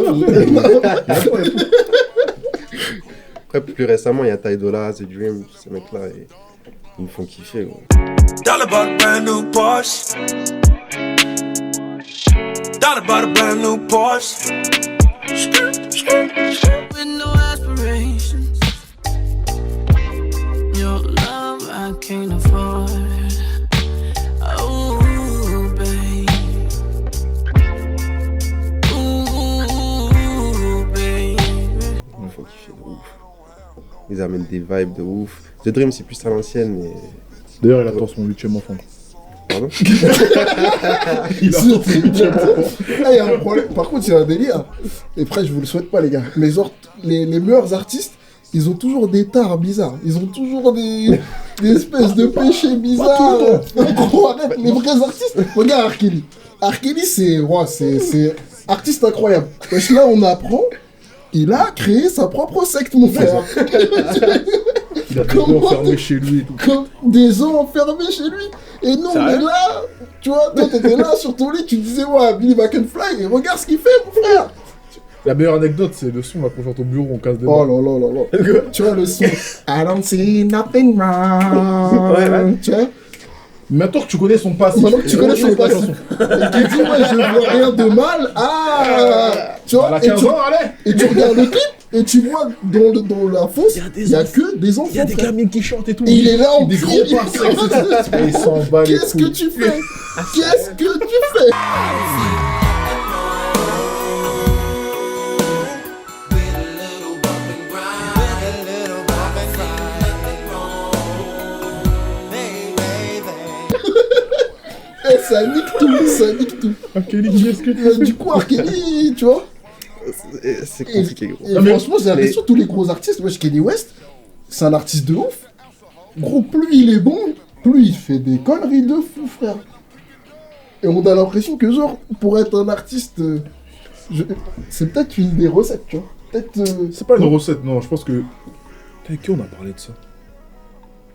Après, plus récemment, il y a Ty Dolla, The Dream, ces mecs-là, ils me font kiffer. Dollar bought a brand new Porsche. Dollar bought a brand new Porsche. With no aspirations, your love I can't afford. Oh, babe. Ooh, baby. Ils me font kiffer de ouf. Ils amènent des vibes de ouf. The Dream, c'est plus à l'ancienne, mais... D'ailleurs, il attend son 8e enfant. Pardon? Il a il y a un problème. Par contre, il y a un délire. Et après, je vous le souhaite pas, les gars. Mais genre, les meilleurs artistes, ils ont toujours des tares bizarres. Ils ont toujours des espèces de péchés bizarres. Gros, arrête, les vrais artistes. Regarde R. Kelly. R. Kelly, c'est artiste incroyable. Parce que là, on apprend, il a créé sa propre secte, mon frère. Il a des gens enfermés chez lui et tout. Comme des gens enfermés chez lui. Et nous, on est là. Tu vois, toi, t'étais là sur ton lit, tu disais, ouais, Believe I Can Fly. Et regarde ce qu'il fait, mon frère. La meilleure anecdote, c'est le son là quand j'entends au bureau, on casse des Oh là. Tu vois, le son. I don't see nothing wrong. Tu vois. Maintenant que tu connais son passé. Maintenant que tu connais son passé. Et tu dis, ouais, je vois rien de mal. Tu vois. Et tu regardes le clip. Et tu vois, dans la fosse, il y a que des enfants. Il y a des gamines qui chantent et tout. Et il est là en des gros passes. Il s'en bat les couilles. Qu'est-ce que tu fais? Qu'est-ce que tu fais? Ça nique tout. R. Kelly, est-ce que tu du coup, R. Kelly, tu vois. C'est compliqué, gros. Et franchement, j'ai l'impression que tous les gros artistes, wesh, Kanye West, c'est un artiste de ouf. Gros, plus il est bon, plus il fait des conneries de fou, frère. Et on a l'impression que, genre, pour être un artiste, c'est peut-être une des recettes, tu vois. Peut-être. C'est pas une recette, non. Je pense que. Avec qui on a parlé de ça?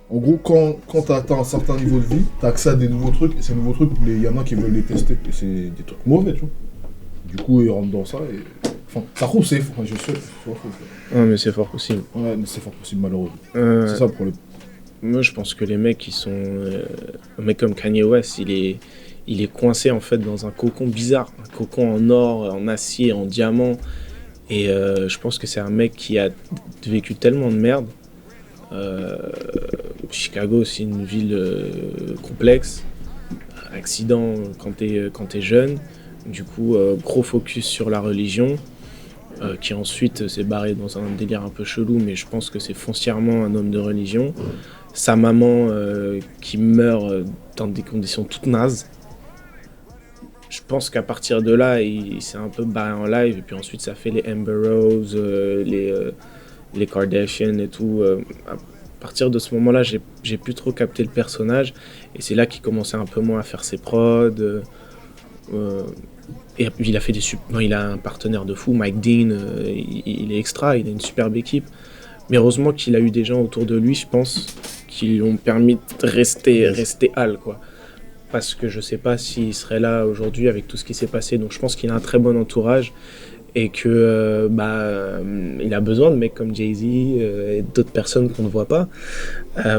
En gros, quand t'as atteint un certain niveau de vie, t'as accès à des nouveaux trucs, et ces nouveaux trucs, il y en a qui veulent les tester, et c'est des trucs mauvais, tu vois. Du coup, ils rentrent dans ça, et... Enfin, ça trouve, c'est faux, je sais, c'est faux. Ouais, mais c'est fort possible. Ouais, mais c'est fort possible, malheureusement. C'est ça le problème. Moi, je pense que les mecs qui sont... un mec comme Kanye West, il est coincé, en fait, dans un cocon bizarre. Un cocon en or, en acier, en diamant. Et je pense que c'est un mec qui a vécu tellement de merde. Chicago, c'est une ville complexe. Accident quand t'es jeune. Du coup, gros focus sur la religion. Qui ensuite s'est barré dans un délire un peu chelou, mais je pense que c'est foncièrement un homme de religion. Sa maman qui meurt dans des conditions toutes nazes. Je pense qu'à partir de là, il s'est un peu barré en live, et puis ensuite ça fait les Amber Rose, les Kardashian et tout. À partir de ce moment-là, j'ai plus trop capté le personnage, et c'est là qu'il commençait un peu moins à faire ses prods. Et puis il a fait il a un partenaire de fou, Mike Dean, il est extra, il a une superbe équipe. Mais heureusement qu'il a eu des gens autour de lui, je pense, qui lui ont permis de rester Al, quoi. Parce que je sais pas s'il serait là aujourd'hui avec tout ce qui s'est passé. Donc je pense qu'il a un très bon entourage et que il a besoin de mecs comme Jay-Z et d'autres personnes qu'on ne voit pas.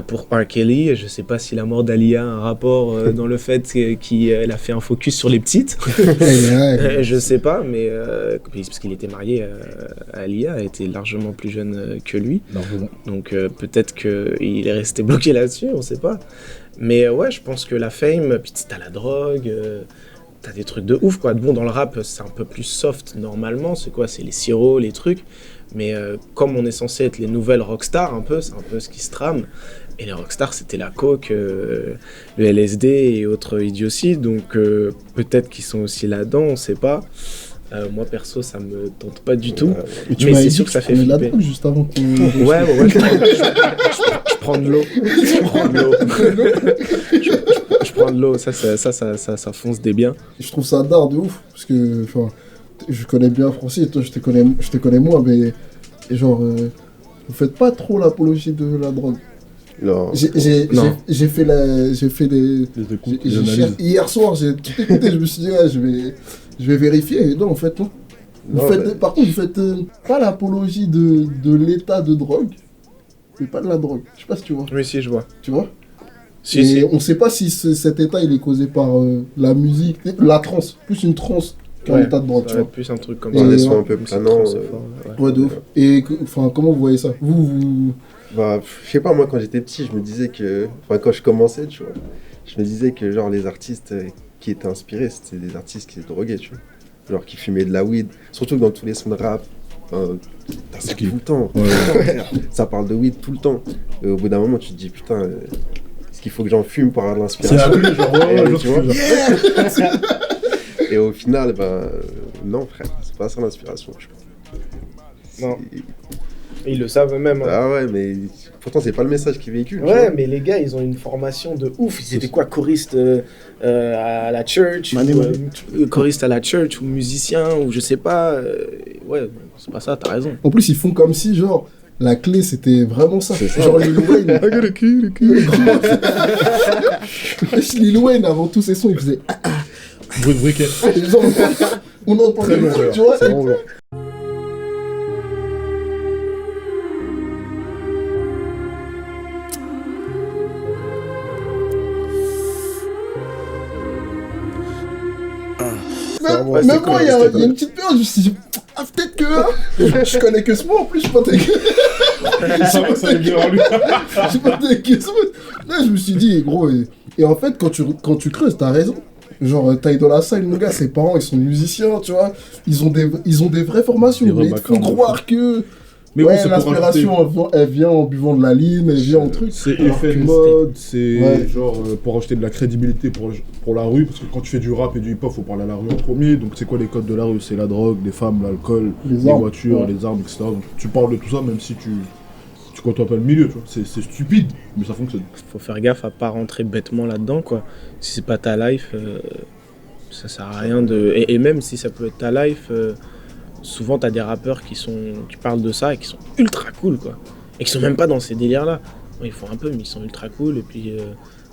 Pour R. Kelly, je sais pas si la mort d'Alia a un rapport dans le fait qu'elle a fait un focus sur les petites. Je sais pas, mais parce qu'il était marié à Alia, elle était largement plus jeune que lui. Donc peut-être qu'il est resté bloqué là-dessus, on sait pas. Mais ouais, je pense que la fame, puis t'as la drogue, t'as des trucs de ouf, quoi. Bon, dans le rap, c'est un peu plus soft normalement, c'est quoi? C'est les sirops, les trucs. Mais comme on est censé être les nouvelles rockstars, c'est un peu ce qui se trame. Et les rockstars, c'était la coke, le LSD et autres idioties. Donc peut-être qu'ils sont aussi là-dedans, on sait pas. Moi perso, ça me tente pas du tout. Mais c'est sûr que ça fait flipper. La drogue juste avant qu'on... Ouais, je prends de l'eau. Je prends de l'eau, ça fonce des biens. Je trouve ça d'art de ouf, parce que je connais bien Francis, toi je te connais moins, mais genre, vous faites pas trop l'apologie de la drogue. Non. J'ai fait hier soir, j'ai tout écouté, je me suis dit, ouais, je vais vérifier. Et non, en fait, non. Par contre, vous faites pas l'apologie de l'état de drogue, mais pas de la drogue. Je sais pas si tu vois. Oui, si, je vois. Tu vois? Si. On sait pas si cet état il est causé par la musique, la trance, plus une trance qu'un état de drogue, tu vois. Plus un truc comme ça. Des sons un peu planants. Ouais, de ouf. Et comment vous voyez ça? Vous... Bah, je sais pas, moi quand j'étais petit, je me disais que... quand je commençais, tu vois, je me disais que genre les artistes qui étaient inspirés, c'était des artistes qui étaient drogués, tu vois. Genre qui fumaient de la weed, surtout que dans tous les sons de rap, ça tout le temps. Ça parle de weed tout le temps. Et au bout d'un moment, tu te dis, putain, est-ce qu'il faut que j'en fume pour avoir de l'inspiration? Tu vois. Et au final, non frère, c'est pas ça l'inspiration, je crois. Non. Et ils le savent eux-mêmes. Hein. Ah ouais, mais pourtant c'est pas le message qu'ils véhiculent. Ouais, mais les gars, ils ont une formation de ouf. Ils étaient quoi, choristes à la church, choristes à la church, ou musiciens, ou je sais pas. Ouais, c'est pas ça, t'as raison. En plus, ils font comme si, genre, la clé c'était vraiment ça. Genre Lil Wayne. Lil Wayne, avant tous ses sons, il faisait. Bruit de briquet. On entendait le truc, tu vois. C'est vraiment long. Même moi, il y a une petite période, je me suis dit, peut-être que. Je connais que ce mot en plus, je pensais que. Là, je me suis dit, gros, et en fait, quand tu creuses, t'as raison. Genre, Ty Dolla $ign, mon gars, ses parents, ils sont musiciens, tu vois. Ils ont des vraies formations, mais ils te font croire que. Mais ouais, bon, l'inspiration, elle vient en buvant de la ligne, elle vient en truc. C'est effet de mode, c'est genre pour acheter de la crédibilité pour la rue, parce que quand tu fais du rap et du hip-hop, faut parler à la rue en premier. Donc c'est quoi les codes de la rue? C'est la drogue, les femmes, l'alcool, les voitures, les armes, etc. Donc tu parles de tout ça, même si tu côtoies pas le milieu, tu vois. C'est stupide, mais ça fonctionne. Faut faire gaffe à pas rentrer bêtement là-dedans, quoi. Si c'est pas ta life, ça sert à rien de... Et même si ça peut être ta life... souvent t'as des rappeurs qui parlent de ça et qui sont ultra cool, quoi, et qui sont même pas dans ces délires là. Ils font un peu, mais ils sont ultra cool, et puis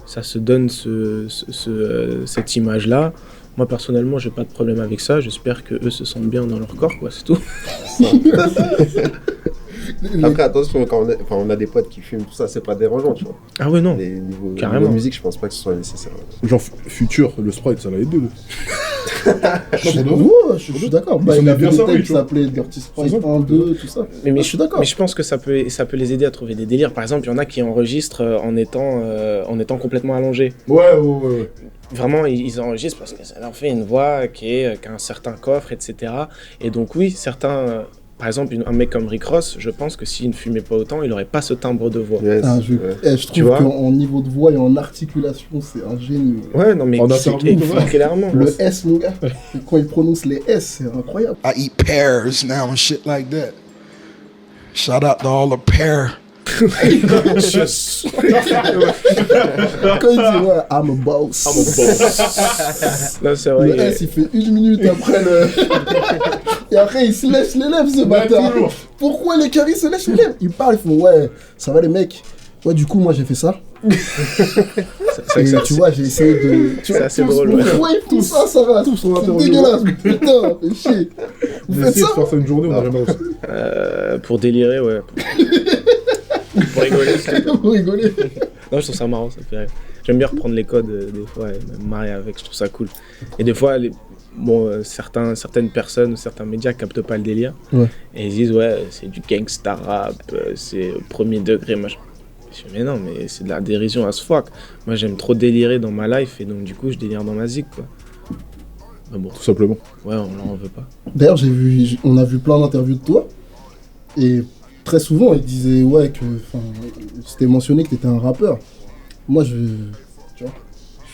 ça se donne cette image là. Moi personnellement, j'ai pas de problème avec ça, j'espère que eux se sentent bien dans leur corps, quoi, c'est tout. Après attention, quand on a des potes qui fument, tout ça, c'est pas dérangeant, tu vois. Ah ouais, non, carrément. Niveau musique, je pense pas que ce soit nécessaire. Genre Future, le Sprite, ça l'a aidé. Ouais, je suis d'accord. Ils Il sont a bien fait des servis, thèmes tu qui vois. s'appelaient Dirty Sprite 1, 2, tout ça. Mais Je suis d'accord. Mais je pense que ça peut les aider à trouver des délires. Par exemple, il y en a qui enregistrent en étant complètement allongés. Ouais. Vraiment, ils enregistrent parce que ça leur fait une voix qui a un certain coffre, etc. Et donc oui, certains... par exemple, un mec comme Rick Ross, je pense que s'il ne fumait pas autant, il n'aurait pas ce timbre de voix. Yes. Je trouve qu'en niveau de voix et en articulation, c'est un génie. Ouais, non mais clairement. Le S, mon gars, quand il prononce les S, c'est incroyable. I eat pears now and shit like that. Shout out to all the pear. Quand il dit ouais, I'm a boss. Non, c'est vrai. Le S, il fait 1 minute après le. Et après, il se lèche les lèvres, ce bâtard. Pourquoi les caries se lèchent les lèvres? Il parle, ils font ouais, ça va les mecs. Ouais, du coup, moi j'ai fait ça. Et tu vois, j'ai essayé de. C'est assez drôle, ouais. Tout ça, ça va. Tout son interview. Dégueulasse, putain, fais chier. Vous faites ça? Faire ça une journée, on a jamais réussi. Pour délirer, ouais. Pour rigoler. Pour rigoler. Non, je trouve ça marrant, ça fait rire. J'aime bien reprendre les codes des fois et me marier avec, je trouve ça cool. Et des fois, certaines personnes ou certains médias captent pas le délire. Ouais. Et ils disent, ouais, c'est du gangsta rap, c'est premier degré, machin. Je dis, mais non, mais c'est de la dérision as fuck. Moi, j'aime trop délirer dans ma life et donc, du coup, je délire dans ma zik, quoi. Mais bon. Tout simplement. Ouais, on l'en veut pas. D'ailleurs, on a vu plein d'interviews de toi. Et très souvent, il disait ouais que c'était mentionné que tu étais un rappeur. Moi, je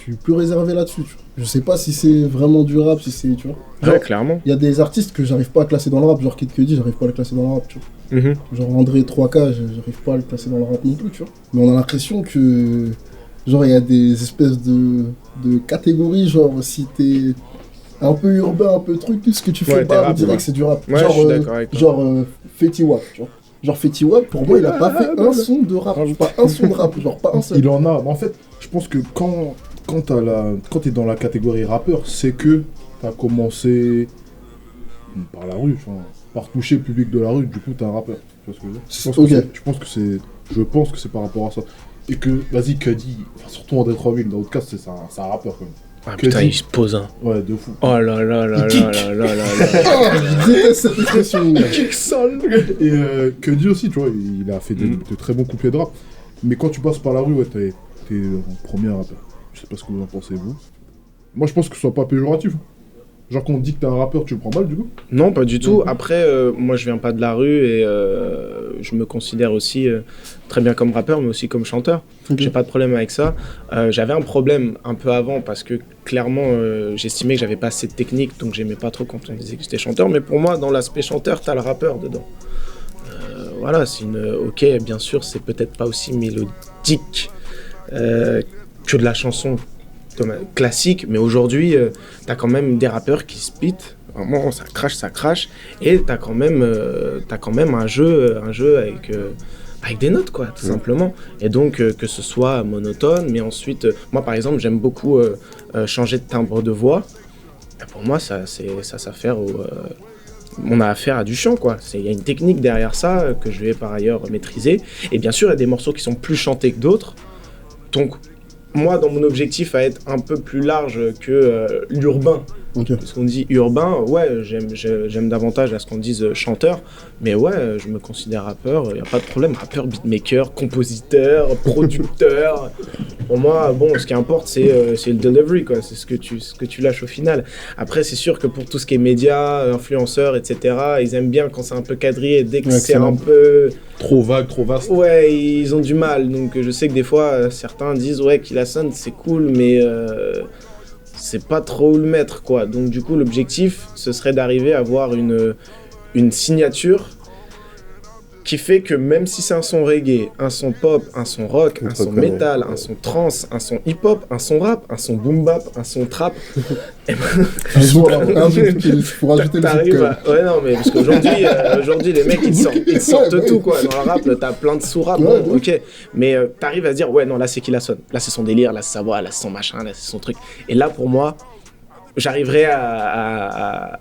suis plus réservé là-dessus. Tu vois. Je sais pas si c'est vraiment du rap, si c'est, tu vois. Genre, ouais, clairement. Il y a des artistes que j'arrive pas à classer dans le rap, genre Kid Cudi, j'arrive pas à le classer dans le rap, tu vois. Genre André 3K, j'arrive pas à le classer dans le rap non plus, tu vois. Mais on a l'impression que genre il y a des espèces de catégories, genre si t'es un peu urbain, un peu truc, ce que tu fais pas, on dirait que c'est du rap. Ouais, genre, je suis d'accord avec toi. Genre Fetty Wap, tu vois. Genre Fetty Wap, pour moi, il a pas fait un son de rap, pas un son de rap, genre pas un seul. Il en a, mais en fait, je pense que quand t'es dans la catégorie rappeur, c'est que t'as commencé par la rue, par toucher le public de la rue, du coup t'es un rappeur. Tu vois ce que je veux dire? Je pense que c'est par rapport à ça. Et que, vas-y, Cudi, surtout André 3000, dans votre cas, c'est un rappeur quand même. Ah putain, il se pose un. Ouais, de fou. Oh là là là là là là là. Je déteste cette expression. Kick sale. Et Cudi aussi, tu vois, il a fait de très bons couplets de rap. Mais quand tu passes par la rue, ouais, t'es en premier rappeur. Je sais pas ce que vous en pensez, vous. Moi, je pense que ce soit pas péjoratif. Genre qu'on te dit que t'es un rappeur, tu le prends mal du coup? Non, pas du tout. Après, moi je viens pas de la rue et je me considère aussi très bien comme rappeur, mais aussi comme chanteur. Okay. J'ai pas de problème avec ça. J'avais un problème un peu avant parce que clairement j'estimais que j'avais pas assez de technique, donc j'aimais pas trop quand on disait que j'étais chanteur. Mais pour moi, dans l'aspect chanteur, t'as le rappeur dedans. Voilà, c'est ok, bien sûr, c'est peut-être pas aussi mélodique que de la chanson classique, mais aujourd'hui t'as quand même des rappeurs qui spit, vraiment ça crache, et t'as quand même un jeu avec des notes, quoi, tout simplement. Et donc que ce soit monotone, mais ensuite moi par exemple j'aime beaucoup changer de timbre de voix. Et pour moi on a affaire à du chant, quoi. Il y a une technique derrière ça que je vais par ailleurs maîtriser, et bien sûr il y a des morceaux qui sont plus chantés que d'autres, donc moi, dans mon objectif à être un peu plus large que l'urbain, parce qu'on dit urbain, ouais, j'aime davantage à ce qu'on dise chanteur, mais ouais, je me considère rappeur, il n'y a pas de problème, rappeur, beatmaker, compositeur, producteur. Pour moi, bon, ce qui importe, c'est le delivery, quoi, c'est ce que tu lâches au final. Après, c'est sûr que pour tout ce qui est médias, influenceurs, etc., ils aiment bien quand c'est un peu quadrillé, dès que c'est un peu... Trop vague, trop vaste. Ouais, ils ont du mal, donc je sais que des fois, certains disent, ouais, Killason, c'est cool, mais... c'est pas trop où le mettre, quoi. Donc du coup l'objectif ce serait d'arriver à avoir une signature qui fait que même si c'est un son reggae, un son pop, un son rock, un son metal, un son trance, un son hip-hop, un son rap, un son boom bap, un son trap, un jour, pour rajouter le ouais non mais parce qu'aujourd'hui les mecs ils sortent tout, quoi. Dans le rap t'as plein de sous-rap, ok, mais t'arrives à se dire ouais non là c'est Killason, là c'est son délire, là c'est sa voix, là c'est son machin, là c'est son truc, et là pour moi j'arriverai à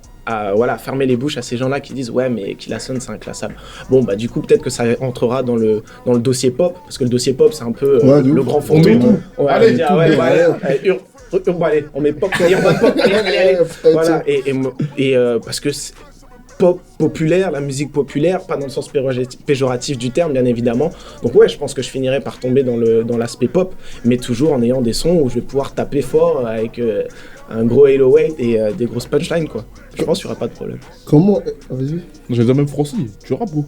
fermer les bouches à ces gens-là qui disent ouais mais Killason c'est inclassable. Bon bah du coup peut-être que ça entrera dans le dossier pop, parce que le dossier pop c'est un peu le grand fantôme. Allez, dire Bon, allez, on met pop, on va pop, allez. Voilà, et parce que pop populaire, la musique populaire, pas dans le sens péjoratif du terme, bien évidemment. Donc ouais, je pense que je finirai par tomber dans l'aspect pop, mais toujours en ayant des sons où je vais pouvoir taper fort avec un gros 808 et des grosses punchlines, quoi. Je pense qu'il n'y aura pas de problème. Comment... Vas-y. J'ai déjà même Francis, tu rappes, gros.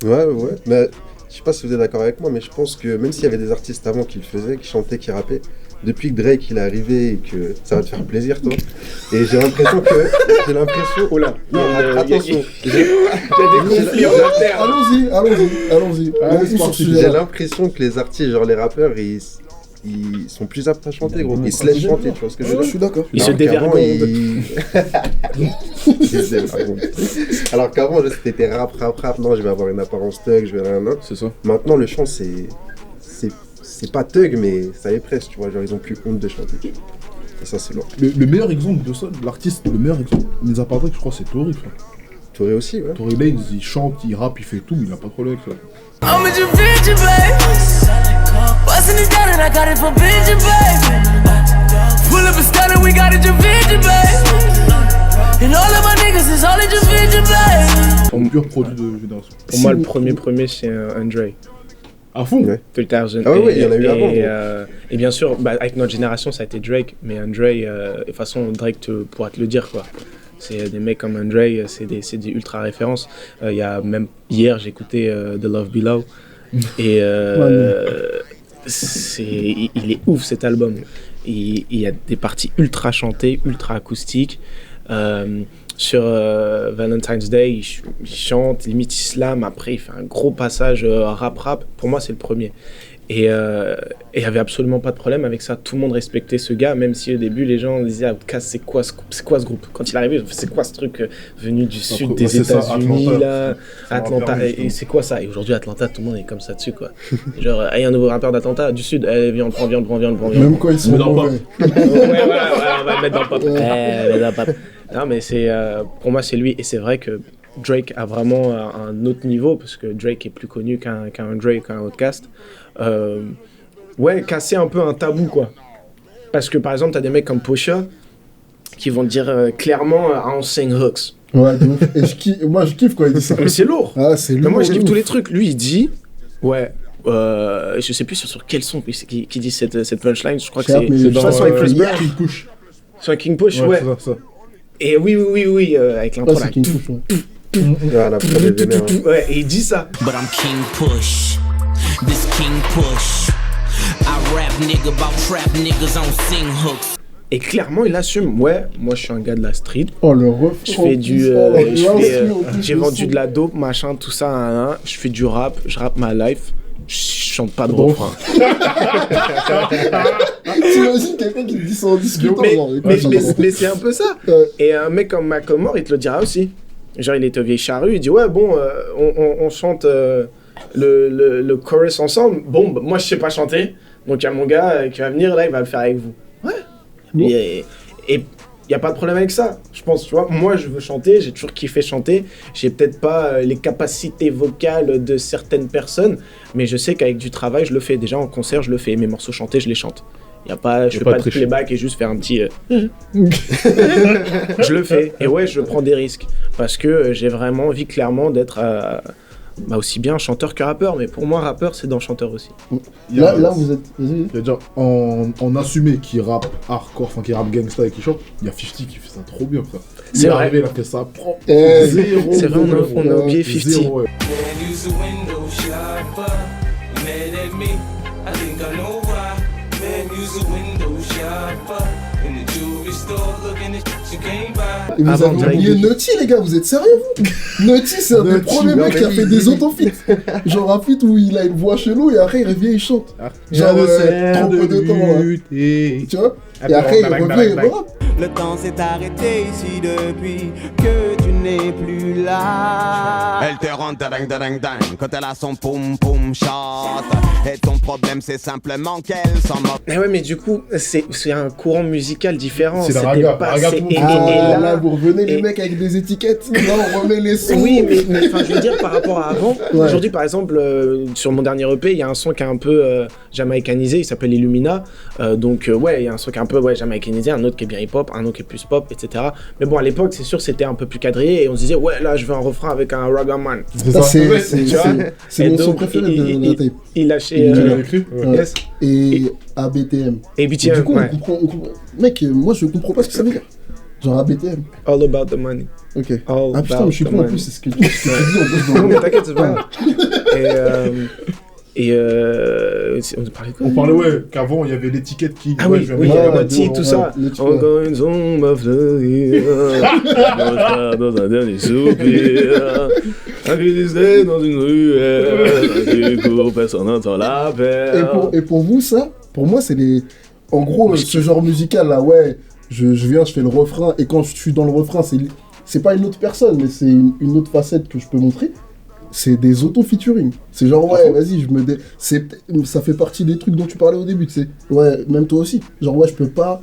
Ouais, mais je sais pas si vous êtes d'accord avec moi, mais je pense que même s'il y avait des artistes avant qui le faisaient, qui chantaient, qui rappaient, depuis que Drake il est arrivé et que ça va te faire plaisir, toi. Et j'ai l'impression. Oh là, attention. Il y a des conflits en interne. Allons-y. J'ai l'impression que les artistes, genre les rappeurs, ils sont plus aptes à chanter, gros. Ils se laissent chanter, tu vois ce que je veux dire. Je suis d'accord. Ils se dévergondent. Alors qu'avant, c'était rap. Non, je vais avoir une apparence thug, je vais rien. C'est ça. Maintenant, le chant, c'est pas thug, mais ça est presque, tu vois. Genre, ils ont plus honte de chanter. Et ça, c'est lourd. Le meilleur exemple de ça, l'artiste, le meilleur exemple, mis à part Drake, je crois, c'est Tory, frère. Tory aussi, ouais. Tory Lanez, il chante, il rappe, il fait tout, il a pas de problème avec ça. I'm a Vinci, babe. Bustin' it down and I got it from Vinci, babe. Pull up a stunner, we got it from Vinci, babe. And all of my niggas is all in Vinci, babe. C'est un pur produit de génération. Pour moi, le premier, c'est Andre. À fond, ouais. 3000. Ah ouais, il y en a eu avant. Et bien sûr, avec notre génération, ça a été Drake. Mais Andre, de toute façon, Drake pourra te le dire, quoi. C'est des mecs comme Andre, c'est des ultra références. Il y a même hier, j'écoutais The Love Below. Et il est ouf cet album. Il y a des parties ultra chantées, ultra acoustiques. Sur Valentine's Day, il chante, limite islam. Après, il fait un gros passage rap. Pour moi, c'est le premier. Et il n'y avait absolument pas de problème avec ça. Tout le monde respectait ce gars, même si au début, les gens disaient Outkast, c'est quoi ce groupe? Quand il est arrivé, c'est quoi ce truc venu du sud des États-Unis, là, Atlanta, et c'est quoi ça? Et aujourd'hui, Atlanta, tout le monde est comme ça dessus, quoi. Genre, il y a un nouveau rappeur d'Atlanta, du sud, viens, on le prend. Même quand ils sont mauvais. Ouais, voilà, on va le mettre dans le pop. Non, mais pour moi, c'est lui. Et c'est vrai que Drake a vraiment un autre niveau, parce que Drake est plus connu qu'un Drake, qu'un Outkast. Casser un peu un tabou, quoi. Parce que, par exemple, t'as des mecs comme Pusha qui vont te dire clairement I don't sing hooks. Ouais, de ouf. Et moi, je kiffe quand il dit ça. Mais c'est lourd. Ah, c'est lourd. Mais moi, je kiffe tous les trucs. Lui, il dit, je sais plus sur quel son qui dit cette punchline. Je crois que c'est dans avec Chris Brown. King Push. Sur King Push, ouais. C'est ça. Et oui, avec l'intro là. Ouais, et il dit ça. But I'm King Push. This King Push. I rap nigga about trap niggas on sing hooks. Et clairement, il assume. Ouais, moi je suis un gars de la street. Oh, le refrain. Je fais j'ai vendu de la dope, machin, tout ça. Je fais du rap, je rappe ma life. Je chante pas de refrain. T'imagines quelqu'un qui dit ça en discutant. Mais c'est un peu ça. Et un mec comme Macklemore, il te le dira aussi. Genre, il est au vieille charrue, il dit ouais, bon, on chante le chorus ensemble. Bon, moi je sais pas chanter, donc il y a mon gars qui va venir là, il va le faire avec vous. Ouais. Bon. Et il n'y a pas de problème avec ça, je pense, tu vois. Moi, je veux chanter, j'ai toujours kiffé chanter. J'ai peut-être pas les capacités vocales de certaines personnes, mais je sais qu'avec du travail, je le fais. Déjà, en concert, je le fais. Mes morceaux chantés, je les chante. Je fais pas de playback et juste faire un petit... Je le fais. Et ouais, je prends des risques. Parce que j'ai vraiment envie, clairement, d'être aussi bien chanteur que rappeur. Mais pour moi, rappeur, c'est dans chanteur aussi. Là, vous êtes... Il y a déjà, en assumé qui rappe hardcore, enfin qui rappe gangsta et qui chante, il y a 50 qui fait ça trop bien, frère. C'est vrai. Arrivé, il a fait ça, prend zéro. C'est vrai, on a oublié 50. Et vous avez oublié Nutty, les gars, vous êtes sérieux, vous? Nutty, c'est un des premiers mecs qui a fait des autofeats. Genre un feat où il a une voix chelou et après il revient, il chante. Genre trop peu de temps, là. Tu vois? Et après il revient et voilà. Le temps s'est arrêté ici depuis que tu n'es plus là. Elle te rend ding ding ding quand elle a son poum poum shot. Et ton problème c'est simplement qu'elle s'en moque. Mais ouais, mais du coup, c'est un courant musical différent. C'est la C'était raga. pas- Raga c'est- tout- et Là, vous revenez les mecs avec des étiquettes. Là, on remet les sons. Oui, mais enfin, je veux dire, par rapport à avant, Ouais. aujourd'hui, par exemple, sur mon dernier EP, il y a un son qui est un peu jamaïcanisé, il s'appelle Illumina. Ouais, il y a un son qui est un peu jamaïcanisé, un autre qui est bien hip-hop, un autre qui est plus pop, etc. Mais bon, à l'époque, c'est sûr, c'était un peu plus quadrillé et on se disait, ouais, là, je veux un refrain avec un ragaman. Ça, c'est Tu vois. c'est Et mon son donc, préféré de la tape. il lâchait. Tu l'as écrit? Ouais. Yes. Et ABTM. Et BTM, Du coup, ouais. on comprend. Mec, moi, je comprends pas ce que ça veut dire. Genre ABTM. All about the money. Ok. All Ah putain, about mais je suis the con en money. plus, c'est ce que tu dis en plus. Non, mais t'inquiète, c'est pas grave. On parlait de quoi? On parlait, ouais, qu'avant, il y avait l'étiquette qui... Ah ouais, oui, je viens oui, de- il y avait Ouais, Motti, bon, tout ouais, ça. le truc, Encore une sombre fleur, dans un dernier soupir, un cri discret dans une ruelle, du coup, personne n'entend l'appel. Et pour vous, ça, pour moi, c'est les. En gros, ce genre musical là, ouais, je viens, je fais le refrain, et quand je suis dans le refrain, c'est pas une autre personne, mais c'est une autre facette que je peux montrer. C'est des auto-featuring. C'est genre, ouais, vas-y, ça fait partie des trucs dont tu parlais au début, tu sais. Ouais, même toi aussi. Genre, ouais, je peux pas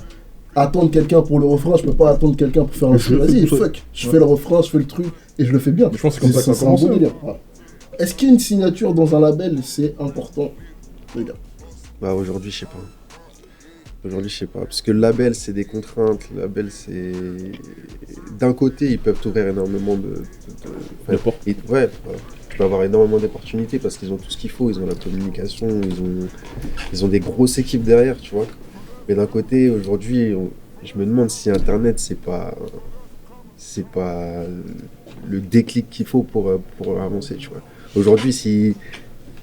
attendre quelqu'un pour le refrain, je peux pas attendre quelqu'un pour faire un truc. Vas-y, fuck. Je fais le refrain, je fais le truc, et je le fais bien. Je pense que c'est comme ça que ça a un bon commencé. délire. Ouais. Est-ce qu'il y a une signature dans un label, c'est important, les gars? Bah aujourd'hui, je sais pas. Aujourd'hui, je sais pas. Parce que le label, c'est des contraintes. Le label, c'est. D'un côté, ils peuvent t'ouvrir énormément De portes. Ouais, voilà. Tu peux avoir énormément d'opportunités parce qu'ils ont tout ce qu'il faut. Ils ont la communication, ils ont des grosses équipes derrière, tu vois. Mais d'un côté, aujourd'hui, je me demande si Internet, c'est pas le déclic qu'il faut pour avancer, tu vois. Aujourd'hui, si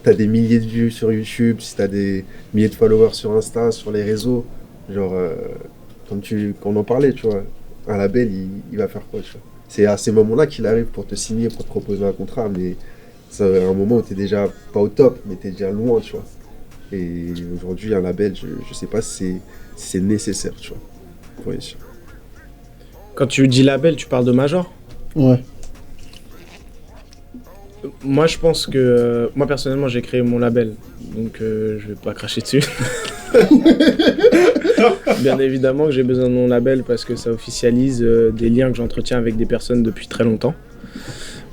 t'as des milliers de vues sur YouTube, si t'as des milliers de followers sur Insta, sur les réseaux, genre, quand on en parlait, tu vois, un label, il va faire quoi, tu vois. C'est à ces moments-là qu'il arrive pour te signer, pour te proposer un contrat, mais c'est un moment où t'es déjà pas au top, mais t'es déjà loin, tu vois. Et aujourd'hui, un label, je sais pas si c'est nécessaire, tu vois, pour réussir. Quand tu dis label, tu parles de Major? Ouais. Moi, je pense que... moi, personnellement, j'ai créé mon label. Donc, je vais pas cracher dessus. Bien évidemment que j'ai besoin de mon label parce que ça officialise des liens que j'entretiens avec des personnes depuis très longtemps.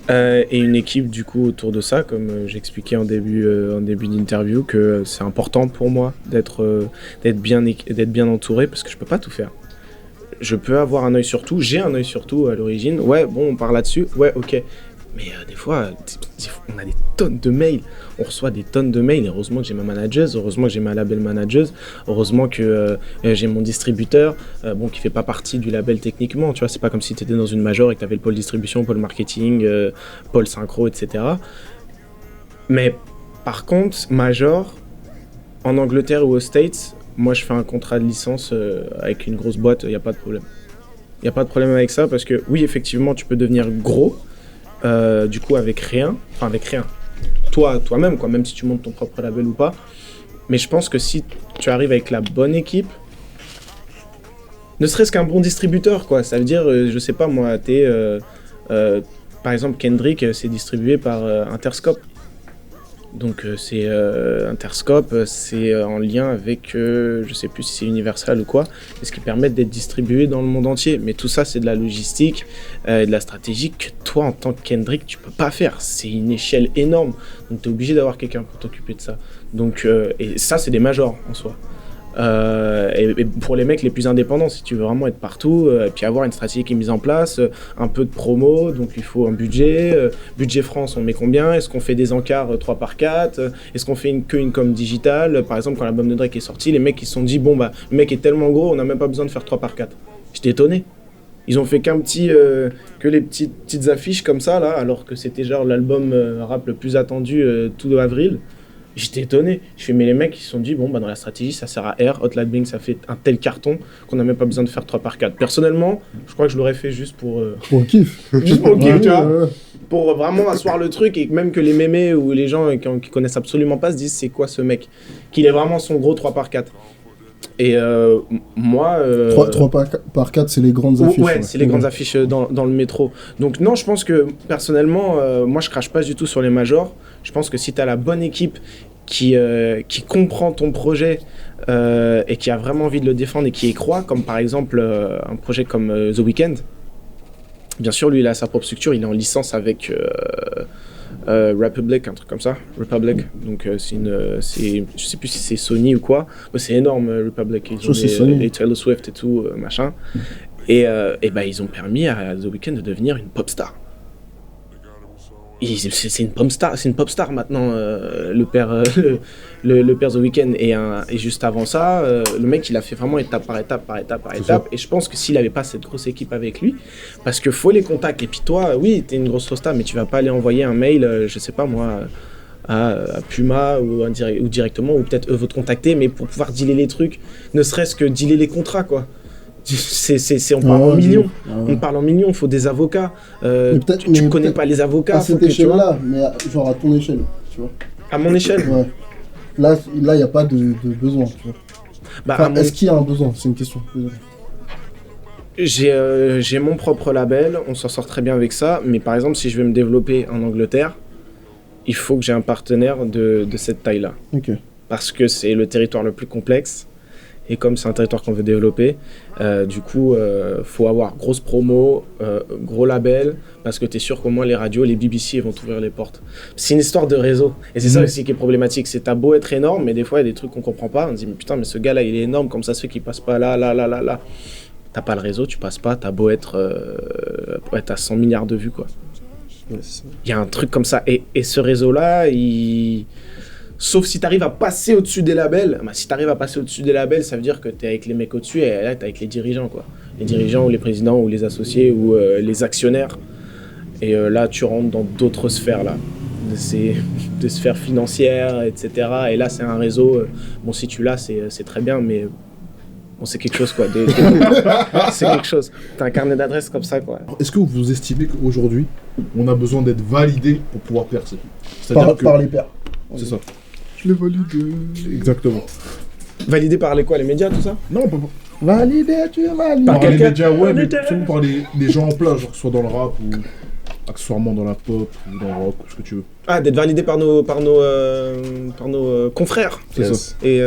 Et une équipe, du coup, autour de ça, comme j'expliquais en début d'interview, que c'est important pour moi d'être bien entouré parce que je peux pas tout faire. Je peux avoir un œil sur tout, j'ai un œil sur tout à l'origine. Ouais, bon, on part là-dessus, ouais, ok. Mais des fois, on a des tonnes de mails. On reçoit des tonnes de mails. Heureusement que j'ai ma manageuse, heureusement que j'ai ma label manageuse, heureusement que j'ai mon distributeur, qui fait pas partie du label techniquement. Tu vois, c'est pas comme si tu étais dans une major et que tu avais le pôle distribution, pôle marketing, pôle synchro, etc. Mais par contre, major, en Angleterre ou aux States, moi je fais un contrat de licence avec une grosse boîte, il n'y a pas de problème. Il n'y a pas de problème avec ça parce que oui, effectivement, tu peux devenir gros. Du coup avec rien, toi-même quoi, même si tu montes ton propre label ou pas, mais je pense que si tu arrives avec la bonne équipe, ne serait-ce qu'un bon distributeur quoi, ça veut dire, je sais pas moi, par exemple Kendrick, c'est distribué par Interscope, donc c'est Interscope, c'est en lien avec, je sais plus si c'est Universal ou quoi, et ce qui permet d'être distribué dans le monde entier. Mais tout ça, c'est de la logistique, de la stratégie que toi, en tant que Kendrick, tu peux pas faire. C'est une échelle énorme, donc tu es obligé d'avoir quelqu'un pour t'occuper de ça. Donc, et ça, c'est des majors en soi. Et pour les mecs les plus indépendants, si tu veux vraiment être partout, et puis avoir une stratégie qui est mise en place, un peu de promo, donc il faut un budget. Budget France, on met combien? Est-ce qu'on fait des encarts 3x4? Est-ce qu'on fait une com digitale? Par exemple, quand l'album de Drake est sorti, les mecs ils se sont dit, bon bah, le mec est tellement gros, on n'a même pas besoin de faire 3x4. J'étais étonné. Ils ont fait que les petites affiches comme ça, là, alors que c'était genre l'album rap le plus attendu tout avril. J'étais étonné. Je fais, mais les mecs, ils se sont dit, bon, bah, dans la stratégie, ça sert à R. Hotline Bling, ça fait un tel carton qu'on n'a même pas besoin de faire 3x4. Personnellement, je crois que je l'aurais fait juste pour... Pour le kiff. Juste pour le kiff, tu vois. Pour vraiment asseoir le truc et même que les mémés ou les gens qui connaissent absolument pas se disent, c'est quoi ce mec? Qu'il ait vraiment son gros 3x4. Et moi... 3 par 4, c'est les grandes affiches. Ouais, c'est les grandes affiches dans le métro. Donc non, je pense que personnellement, moi je crache pas du tout sur les majors. Je pense que si tu as la bonne équipe qui comprend ton projet et qui a vraiment envie de le défendre et qui y croit, comme par exemple un projet comme The Weeknd. Bien sûr, lui, il a sa propre structure, il est en licence avec Republic, un truc comme ça. Republic, donc je sais plus si c'est Sony ou quoi, mais c'est énorme, Republic. Ils ont les Taylor Swift et tout, machin. Et bah, ils ont permis à The Weeknd de devenir une pop star. C'est une pop star maintenant, le père The Weeknd. Et juste avant ça, le mec il a fait vraiment étape par étape. Et je pense que s'il avait pas cette grosse équipe avec lui, parce que faut les contacts. Et puis toi, oui, t'es une grosse star, mais tu vas pas aller envoyer un mail, je sais pas moi, à Puma ou directement, ou peut-être eux vont te contacter, mais pour pouvoir dealer les trucs, ne serait-ce que dealer les contrats, quoi. On parle en millions. On parle en millions, il faut des avocats. Tu connais pas les avocats. À cette échelle-là, mais genre à ton échelle, tu vois. À mon échelle. Ouais. Là, il n'y a pas de besoin, tu vois. Bah, est-ce qu'il y a un besoin? C'est une question. J'ai mon propre label, on s'en sort très bien avec ça. Mais par exemple, si je veux me développer en Angleterre, il faut que j'ai un partenaire de cette taille-là. Okay. Parce que c'est le territoire le plus complexe. Et comme c'est un territoire qu'on veut développer, du coup, faut avoir grosse promo, gros label, parce que tu es sûr qu'au moins les radios, les BBC vont t'ouvrir les portes. C'est une histoire de réseau. Et c'est ça aussi qui est problématique. C'est t'as beau être énorme, mais des fois, il y a des trucs qu'on comprend pas. On se dit, mais putain, mais ce gars-là, il est énorme, comme ça se fait qu'il passe pas là. T'as pas le réseau, tu passes pas, t'as beau être à 100 milliards de vues, quoi. Il y a un truc comme ça. Et ce réseau-là, sauf si tu arrives à passer au-dessus des labels. Bah, si tu arrives à passer au-dessus des labels, ça veut dire que tu es avec les mecs au-dessus et là, tu es avec les dirigeants, quoi. Les dirigeants ou les présidents ou les associés ou les actionnaires. Et là, tu rentres dans d'autres sphères, là. Des sphères financières, etc. Et là, c'est un réseau. Bon, si tu l'as, c'est très bien, mais bon, c'est quelque chose, quoi. C'est quelque chose. Tu as un carnet d'adresses comme ça, quoi. Est-ce que vous estimez qu'aujourd'hui, on a besoin d'être validé pour pouvoir percer? Par les pairs. C'est ça. Je l'ai validé. Exactement. Validé par les quoi? Les médias, tout ça? Non, pas. Validé, tu es validé. Par les médias, ouais, mais surtout par les gens en place, genre que ce soit dans le rap ou accessoirement dans la pop ou dans le rock, ou ce que tu veux. Ah, d'être validé par nos confrères. C'est ça. Et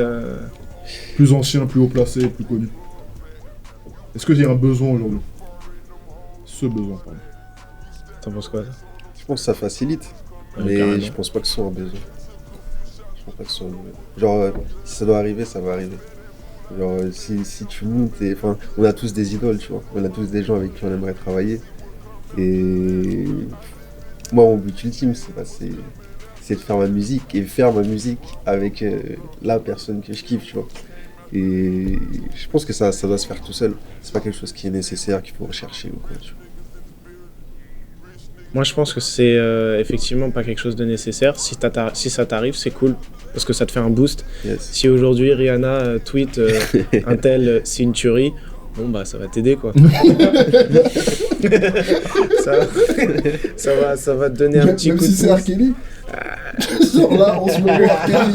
plus anciens, plus haut placés, plus connus. Est-ce qu'il y a un besoin aujourd'hui? Ce besoin, pardon. T'en penses quoi, ça? Je pense que ça facilite. Mais carrément. Je pense pas que ce soit un besoin. Je pense pas que ce soit un besoin. Genre, si ça doit arriver, ça va arriver. Genre, si tu montes, enfin, on a tous des idoles, tu vois. On a tous des gens avec qui on aimerait travailler. Et moi, mon but ultime, c'est de faire ma musique et faire ma musique avec la personne que je kiffe, tu vois. Et je pense que ça doit se faire tout seul. C'est pas quelque chose qui est nécessaire, qu'il faut rechercher ou quoi, tu vois. Moi, je pense que c'est effectivement pas quelque chose de nécessaire. Si ça t'arrive, c'est cool, parce que ça te fait un boost. Yes. Si aujourd'hui Rihanna tweet un tel, c'est une tuerie, bon bah ça va t'aider, quoi. ça va te donner un petit coup de pouce. Même si c'est R. Kelly. Genre là, on se met R. Kelly.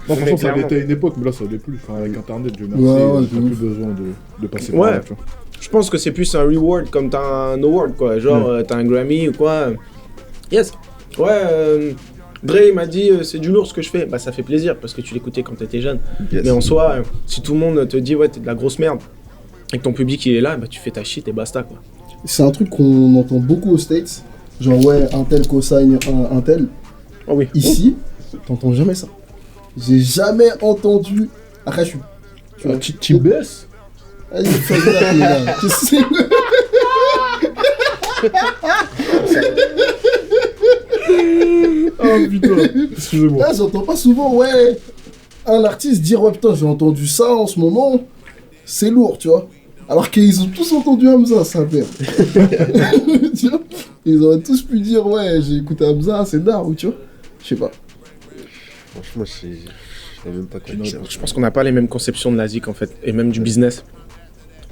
Non, franchement, ça avait été à une époque, mais là, ça l'est plus. Enfin, avec Internet, Dieu merci, on n'a plus besoin de passer par là, tu vois. Je pense que c'est plus un reward, comme t'as un award, quoi. Genre, t'as un Grammy ou quoi. Yes. Ouais, Dre m'a dit, c'est du lourd ce que je fais. Bah, ça fait plaisir, parce que tu l'écoutais quand t'étais jeune. Yes. Mais en soi, si tout le monde te dit, ouais, t'es de la grosse merde, et que ton public, il est là, bah, tu fais ta shit et basta, quoi. C'est un truc qu'on entend beaucoup aux States. Genre, ouais, un tel co-signe un tel. Oh oui. Ici, t'entends jamais ça. J'ai jamais entendu. Après, je suis. Tu baisses? Allez, fais ça, là. Tu sais. Oh putain, excusez-moi. Là, j'entends pas souvent, ouais, un artiste dire, ouais, putain, j'ai entendu ça en ce moment, c'est lourd, tu vois. Alors qu'ils ont tous entendu Hamza, ça merde. Tu vois, ils auraient tous pu dire, ouais, j'ai écouté Hamza, c'est d'art, ou tu vois. Je sais pas. Franchement, je sais même pas quoi dire. Je pense qu'on n'a pas les mêmes conceptions de la zik, en fait, et même du business.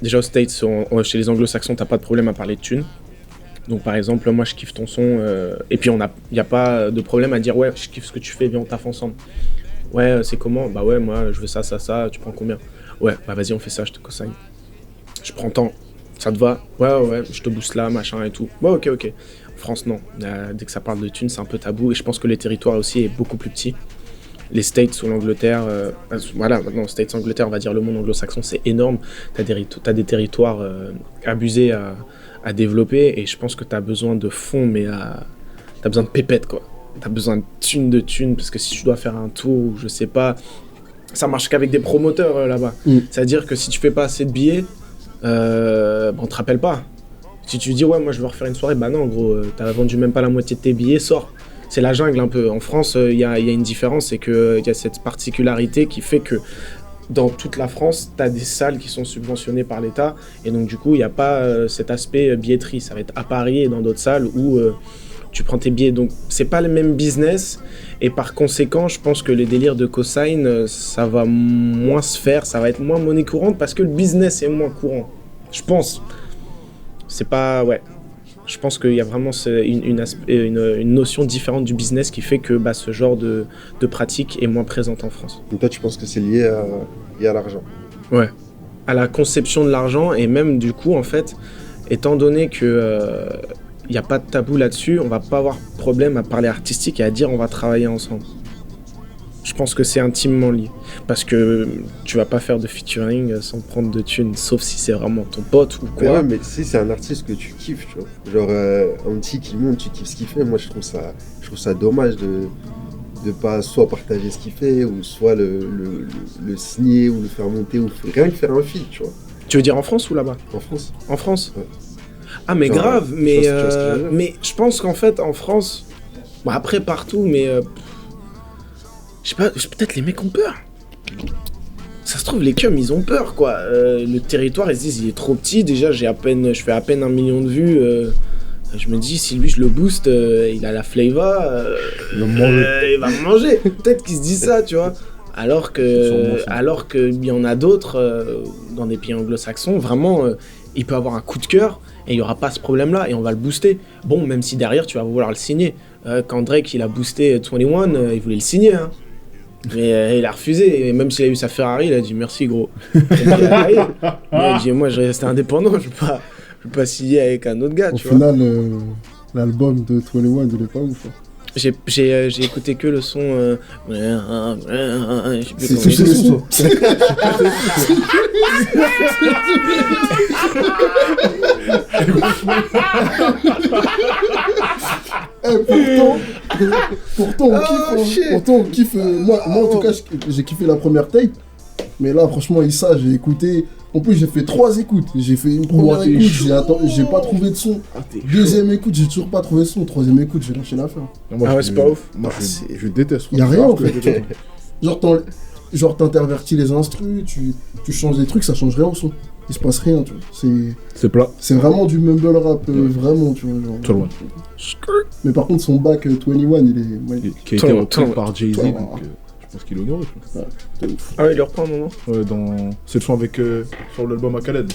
Déjà aux States, chez les anglo-saxons, t'as pas de problème à parler de thunes. Donc par exemple, moi je kiffe ton son, et puis il n'y a pas de problème à dire ouais, je kiffe ce que tu fais, viens on taffe ensemble. Ouais, c'est comment? Bah ouais, moi je veux ça, tu prends combien? Ouais, bah vas-y on fait ça, je te consigne. Je prends tant, ça te va? Ouais, je te booste là, machin et tout. Ouais, ok. En France, non. Dès que ça parle de thunes, c'est un peu tabou, et je pense que le territoire aussi est beaucoup plus petit. Les States ou l'Angleterre, maintenant States, Angleterre, on va dire le monde anglo-saxon, c'est énorme. T'as des territoires abusés à développer, et je pense que t'as besoin de fonds, mais t'as besoin de pépettes, quoi. T'as besoin de thunes, parce que si tu dois faire un tour, je sais pas, ça marche qu'avec des promoteurs là-bas. C'est-à-dire que si tu fais pas assez de billets, on te rappelle pas. Si tu dis ouais, moi je veux refaire une soirée, bah non, gros, t'as vendu même pas la moitié de tes billets, sors. C'est la jungle un peu. En France, il y a une différence, c'est qu'il y a cette particularité qui fait que dans toute la France, tu as des salles qui sont subventionnées par l'État, et donc du coup, il n'y a pas cet aspect billetterie. Ça va être à Paris et dans d'autres salles où tu prends tes billets. Donc, c'est pas le même business, et par conséquent, je pense que les délires de cosign, ça va moins se faire, ça va être moins monnaie courante parce que le business est moins courant. Je pense. C'est pas... Ouais. Je pense qu'il y a vraiment une notion différente du business qui fait que ce genre de pratique est moins présente en France. Donc toi, tu penses que c'est lié à l'argent? Ouais, à la conception de l'argent, et même du coup, en fait, étant donné que il n'y a pas de tabou là-dessus, on va pas avoir de problème à parler artistique et à dire on va travailler ensemble. Je pense que c'est intimement lié. Parce que tu vas pas faire de featuring sans prendre de thunes, sauf si c'est vraiment ton pote ou quoi. Ouais, mais tu sais, c'est un artiste que tu kiffes, tu vois. Genre, un petit qui monte, tu kiffes ce qu'il fait. Moi, je trouve ça dommage de pas soit partager ce qu'il fait, ou soit le signer, ou le faire monter, ou rien que faire un feat, tu vois. Tu veux dire en France ou là-bas? En France. En France? Ouais. Ah, mais genre, grave, mais je pense qu'en fait, en France, après partout, mais... je sais pas, peut-être les mecs ont peur. Ça se trouve, les cums, ils ont peur, quoi. Le territoire, ils se disent, il est trop petit. Déjà, je fais à peine 1 million de vues. Je me dis, si lui, je le booste, il a la flavor. Il va me manger. Peut-être qu'ils se disent ça, tu vois. Alors qu'il y en a d'autres, dans des pays anglo-saxons, vraiment, il peut avoir un coup de cœur et il n'y aura pas ce problème-là et on va le booster. Bon, même si derrière, tu vas vouloir le signer. Quand Drake, il a boosté 21, il voulait le signer, hein. Mais il a refusé, et même s'il a eu sa Ferrari, il a dit merci gros. Il a dit moi je vais rester indépendant, je vais pas signer avec un autre gars. Au final, l'album de 21, il est pas ouf. Hein. J'ai écouté que le son. C'est le son. Pourtant, on kiffe. Moi, en tout cas, j'ai kiffé la première tape. Mais là, franchement, Issa, j'ai écouté. En plus, j'ai fait 3 écoutes. J'ai fait une première écoute, j'ai pas trouvé de son. Deuxième écoute, j'ai toujours pas trouvé de son. Troisième écoute, j'ai lâché l'affaire. Ouais, c'est pas ouf. Moi, je déteste. Y'a rien en fait. Genre, t'intervertis les instrus, tu changes des trucs, ça change rien au son. Il se passe rien, tu vois. C'est plat. C'est vraiment du mumble rap, vraiment, tu vois. Genre, loin. Mais par contre, son back 21, il est. Qui a été repris par Jay-Z, donc je pense qu'il honore. Ah ouais, il le reprend un moment. Ouais, c'est le son avec sur l'album à Khaled.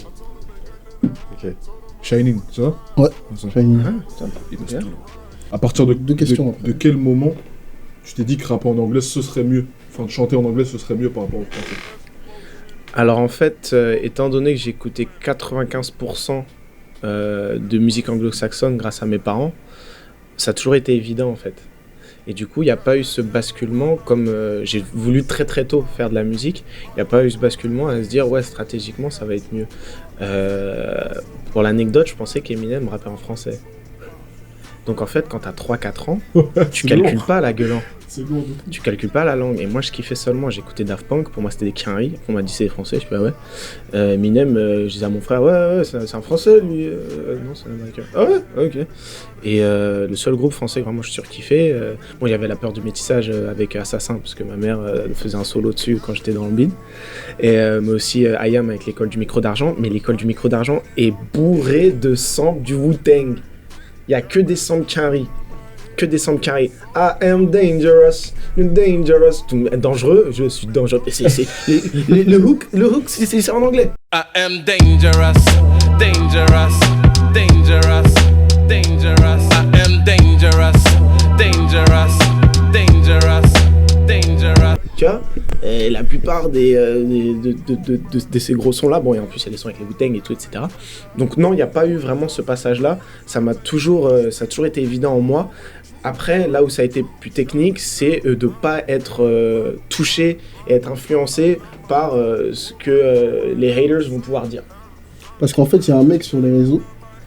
Ok. Shining, c'est ça? Ouais. Shining. À partir de questions, de quel moment tu t'es dit que rapper en anglais ce serait mieux? Enfin, de chanter en anglais ce serait mieux par rapport au français? Alors en fait, étant donné que j'écoutais 95% de musique anglo-saxonne grâce à mes parents, ça a toujours été évident en fait. Et du coup, il n'y a pas eu ce basculement, comme j'ai voulu très très tôt faire de la musique, il n'y a pas eu ce basculement à se dire ouais, stratégiquement ça va être mieux. Pour l'anecdote, je pensais qu'Eminem rappait en français. Donc en fait, quand t'as 3-4 ans, tu calcules pas la gueulant. C'est lourd. Tu calcules pas la langue. Et moi, je kiffais seulement. J'écoutais Daft Punk. Pour moi, c'était des quinries. On m'a dit c'est des français. Je fais ouais. Eminem, je disais à mon frère ouais, c'est un français lui. Non, c'est un américain. Ah ouais, ok. Et le seul groupe français que vraiment je surkiffais. Bon, il y avait La Peur du métissage avec Assassin parce que ma mère faisait un solo dessus quand j'étais dans le bide. Et mais aussi IAM avec l'école du micro d'argent. Mais l'école du micro d'argent est bourrée de samples du Wu-Tang. Il y a que des samples quinries. Que des samples carrés. I am dangerous, dangereux, je suis dangereux. Le hook, c'est en anglais. I am dangerous, dangerous, dangerous, dangerous. I am dangerous, dangerous, dangerous, dangerous. Tu vois, et la plupart de ces gros sons là, bon, et en plus il y a les sons avec les Wu-Tang et tout, etc. Donc non, il n'y a pas eu vraiment ce passage là. Ça a toujours été évident en moi. Après, là où ça a été plus technique, c'est de pas être touché et être influencé par ce que les haters vont pouvoir dire. Parce qu'en fait, il y a un mec sur les réseaux